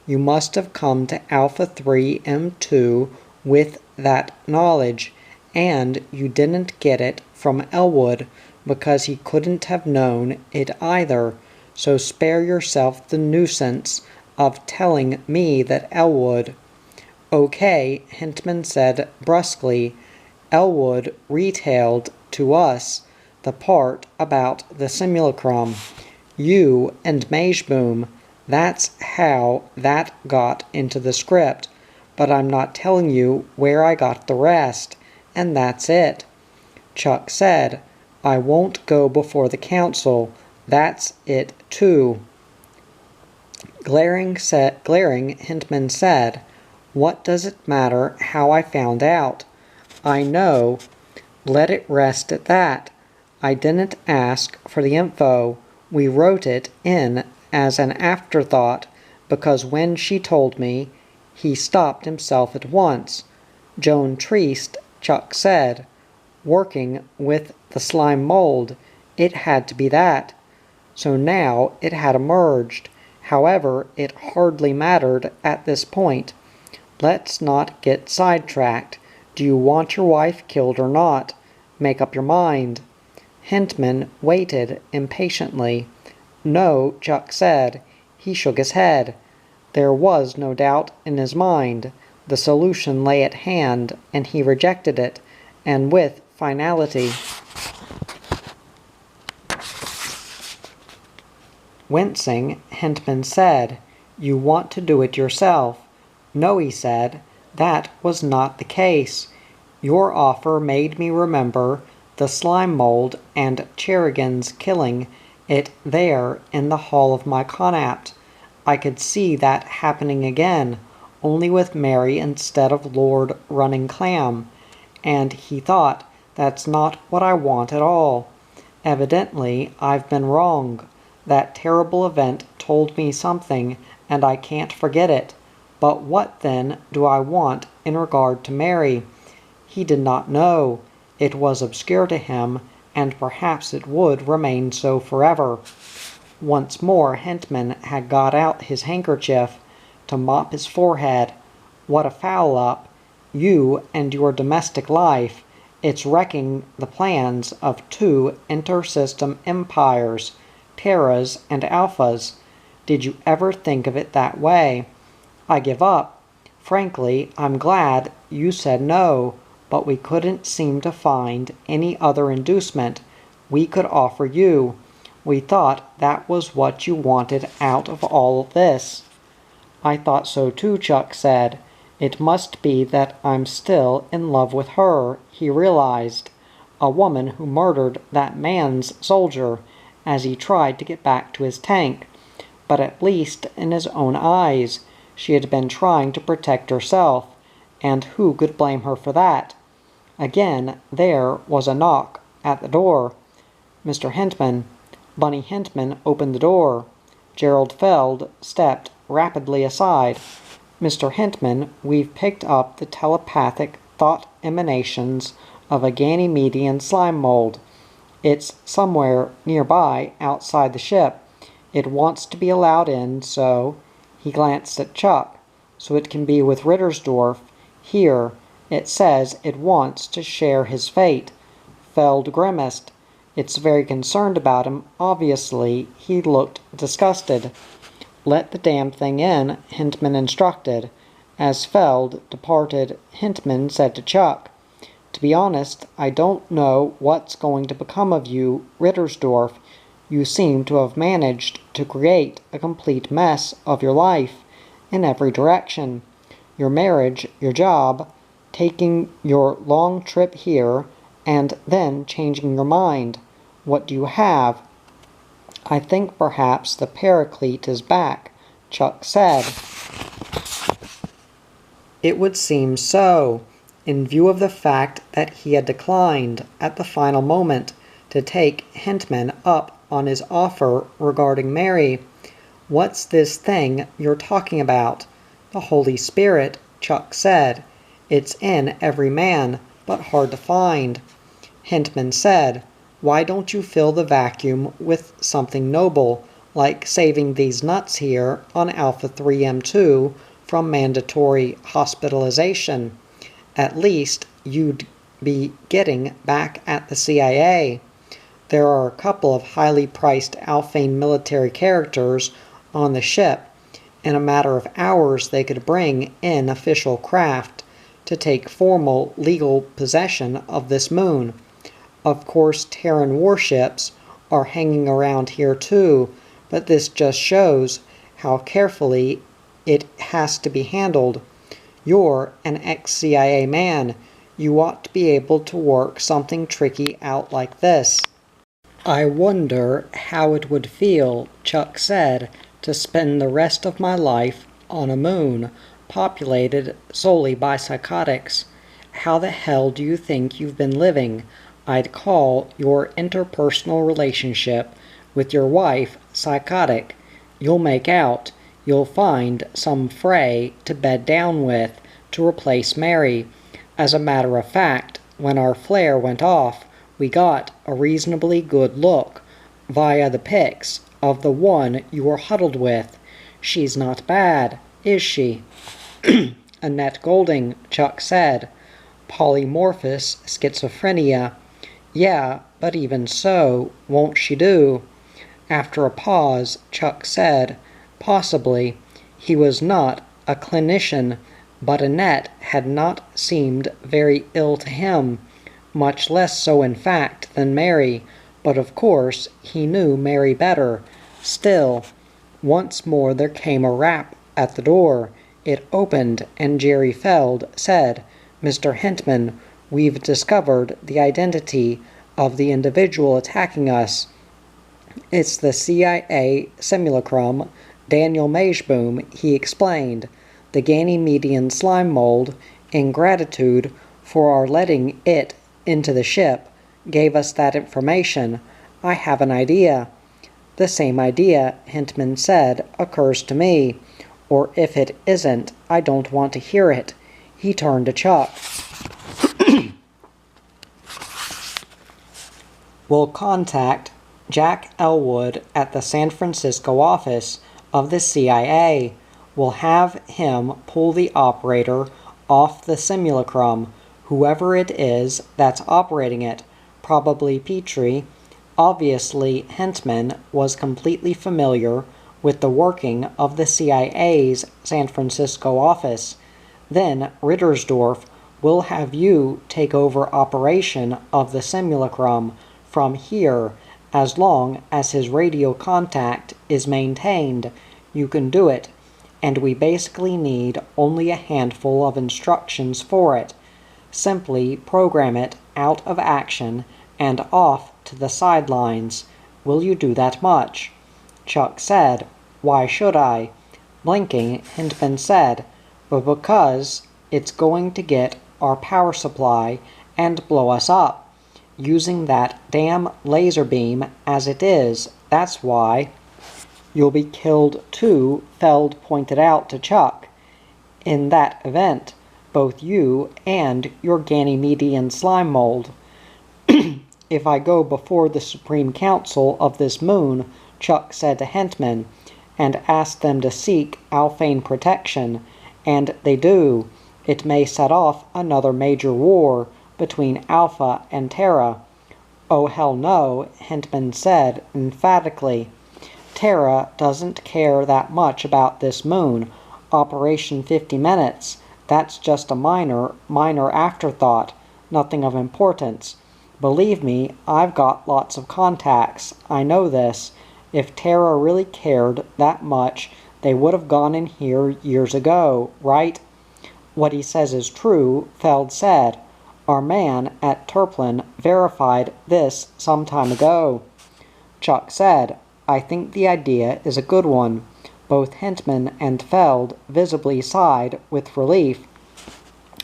You must have come to Alpha 3M2 with that knowledge, and you didn't get it from Elwood because he couldn't have known it either, so spare yourself the nuisance of telling me that Elwood. Okay, Hintman said brusquely. Elwood retailed to us the part about the simulacrum. You and Majeboom, that's how that got into the script, but I'm not telling you where I got the rest, and that's it. Chuck said, I won't go before the council. That's it, too. Glaring, Hintman said, what does it matter how I found out? I know. Let it rest at that. I didn't ask for the info. We wrote it in as an afterthought because when she told me, he stopped himself at once. Joan Treast, Chuck said, working with the slime mold. It had to be that. So now it had emerged. However, it hardly mattered at this point. Let's not get sidetracked. Do you want your wife killed or not? Make up your mind. Hintman waited impatiently. No, Chuck said. He shook his head. There was no doubt in his mind. The solution lay at hand, and he rejected it, and with finality. Wincing, Hintman said, You want to do it yourself. No, he said, that was not the case. Your offer made me remember the slime mold and Cherrigan's killing it there in the hall of my Connaught. I could see that happening again, only with Mary instead of Lord Running Clam, and he thought, that's not what I want at all. Evidently, I've been wrong. That terrible event told me something, and I can't forget it. But what, then, do I want in regard to Mary? He did not know. It was obscure to him, and perhaps it would remain so forever. Once more Hintman had got out his handkerchief to mop his forehead. What a foul-up! You and your domestic life. It's wrecking the plans of two inter-system empires, Terras and Alphas. Did you ever think of it that way? I give up. Frankly, I'm glad you said no, but we couldn't seem to find any other inducement we could offer you. We thought that was what you wanted out of all this. I thought so too, Chuck said. It must be that I'm still in love with her, he realized. A woman who murdered that man's soldier as he tried to get back to his tank. But at least in his own eyes, she had been trying to protect herself, and who could blame her for that? Again, there was a knock at the door. Mr. Hintman. Bunny Hintman opened the door. Gerald Feld stepped rapidly aside. Mr. Hintman, we've picked up the telepathic thought emanations of a Ganymedian slime mold. It's somewhere nearby outside the ship. It wants to be allowed in, so... He glanced at Chuck. So it can be with Rittersdorf. Here, it says it wants to share his fate. Feld grimaced. It's very concerned about him. Obviously, he looked disgusted. Let the damn thing in, Hintman instructed. As Feld departed, Hintman said to Chuck, To be honest, I don't know what's going to become of you, Rittersdorf. You seem to have managed to create a complete mess of your life in every direction. Your marriage, your job, taking your long trip here, and then changing your mind. What do you have? I think perhaps the Paraclete is back, Chuck said. It would seem so, in view of the fact that he had declined, at the final moment, to take Hintman up on his offer regarding Mary. "What's this thing you're talking about?" "The Holy Spirit," Chuck said. "It's in every man, but hard to find." Hintman said, "Why don't you fill the vacuum with something noble, like saving these nuts here on Alpha 3M2 from mandatory hospitalization? At least you'd be getting back at the CIA. There are a couple of highly priced Alphane military characters on the ship. In a matter of hours they could bring in official craft to take formal legal possession of this moon. Of course Terran warships are hanging around here too, but this just shows how carefully it has to be handled. You're an ex-CIA man. You ought to be able to work something tricky out like this." "I wonder how it would feel," Chuck said, "to spend the rest of my life on a moon populated solely by psychotics. How the hell do you think you've been living? I'd call your interpersonal relationship with your wife psychotic. You'll make out. You'll find some fray to bed down with to replace Mary. As a matter of fact, when our flare went off, we got a reasonably good look, via the pics, of the one you were huddled with. She's not bad, is she?" "Annette Goulding," Chuck said. "Polymorphous schizophrenia." "Yeah, but even so, won't she do?" After a pause, Chuck said, "Possibly." He was not a clinician, but Annette had not seemed very ill to him, much less so in fact than Mary, but of course he knew Mary better. Still, once more there came a rap at the door. It opened, and Jerry Feld said, "Mr. Hintman, we've discovered the identity of the individual attacking us. It's the CIA simulacrum, Daniel Majeboom," he explained. "The Ganymedian slime mold, in gratitude for our letting it into the ship, gave us that information. I have an idea." "The same idea," Hintman said, "occurs to me. Or if it isn't, I don't want to hear it." He turned to Chuck. "We'll contact Jack Elwood at the San Francisco office of the CIA. We'll have him pull the operator off the simulacrum, whoever it is that's operating it, probably Petrie." Obviously, Hintman was completely familiar with the working of the CIA's San Francisco office. "Then, Rittersdorf will have you take over operation of the simulacrum from here. As long as his radio contact is maintained, you can do it, and we basically need only a handful of instructions for it. Simply program it out of action and off to the sidelines. Will you do that much?" Chuck said, "Why should I?" Blinking, Hintman said, "But because it's going to get our power supply and blow us up. Using that damn laser beam as it is, that's why." "You'll be killed too," Feld pointed out to Chuck. "In that event, both you and your Ganymedian slime mold." "If I go before the Supreme Council of this moon," Chuck said to Hintman, "and ask them to seek Alphane protection, and they do, it may set off another major war between Alpha and Terra." "Oh hell no," Hintman said emphatically. "Terra doesn't care that much about this moon. Operation 50 Minutes, that's just a minor afterthought, nothing of importance. Believe me, I've got lots of contacts. I know this. If Terra really cared that much, they would have gone in here years ago, right?" "What he says is true," Feld said. "Our man at Turplin verified this some time ago." Chuck said, "I think the idea is a good one." Both Hintman and Feld visibly sighed with relief.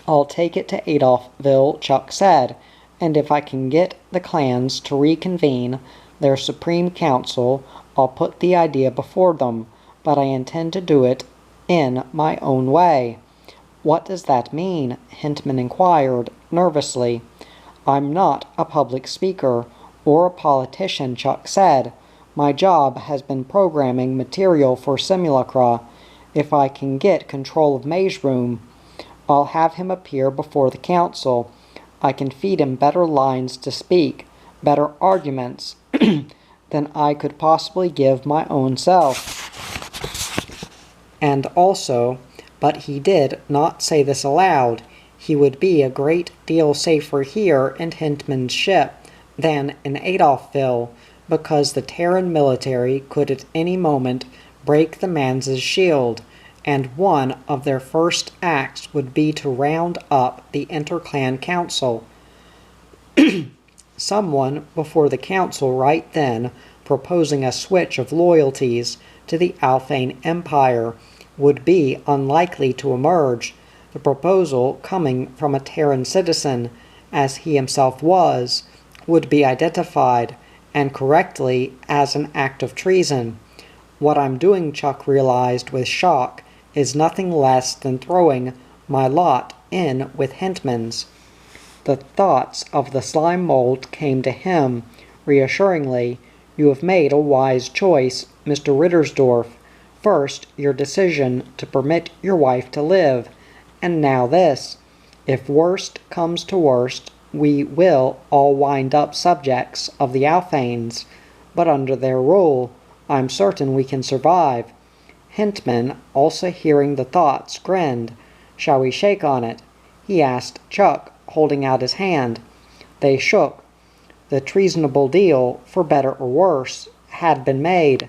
"I'll take it to Adolphville," Chuck said, and if I can get the clans to reconvene their Supreme Council, I'll put the idea before them, but I intend to do it in my own way." "What does that mean?" Hintman inquired, nervously. "I'm not a public speaker or a politician," Chuck said. "My job has been programming material for simulacra. If I can get control of May's room, I'll have him appear before the council. I can feed him better lines to speak, better arguments than I could possibly give my own self. And also, but he did not say this aloud, he would be a great deal safer here in Hintman's ship than in Adolphville, because the Terran military could at any moment break the man's shield, and one of their first acts would be to round up the Interclan Council. Someone before the council right then, proposing a switch of loyalties to the Alphane Empire, would be unlikely to emerge, the proposal coming from a Terran citizen, as he himself was, would be identified, and correctly, as an act of treason. What I'm doing, Chuck realized with shock, is nothing less than throwing my lot in with Hintman's. The thoughts of the slime mold came to him, reassuringly. "You have made a wise choice, Mr. Rittersdorf. First, your decision to permit your wife to live, and now this. If worst comes to worst, we will all wind up subjects of the Alphanes, but under their rule, I'm certain we can survive." Hintman, also hearing the thoughts, grinned. "Shall we shake on it?" he asked Chuck, holding out his hand. They shook. The treasonable deal, for better or worse, had been made.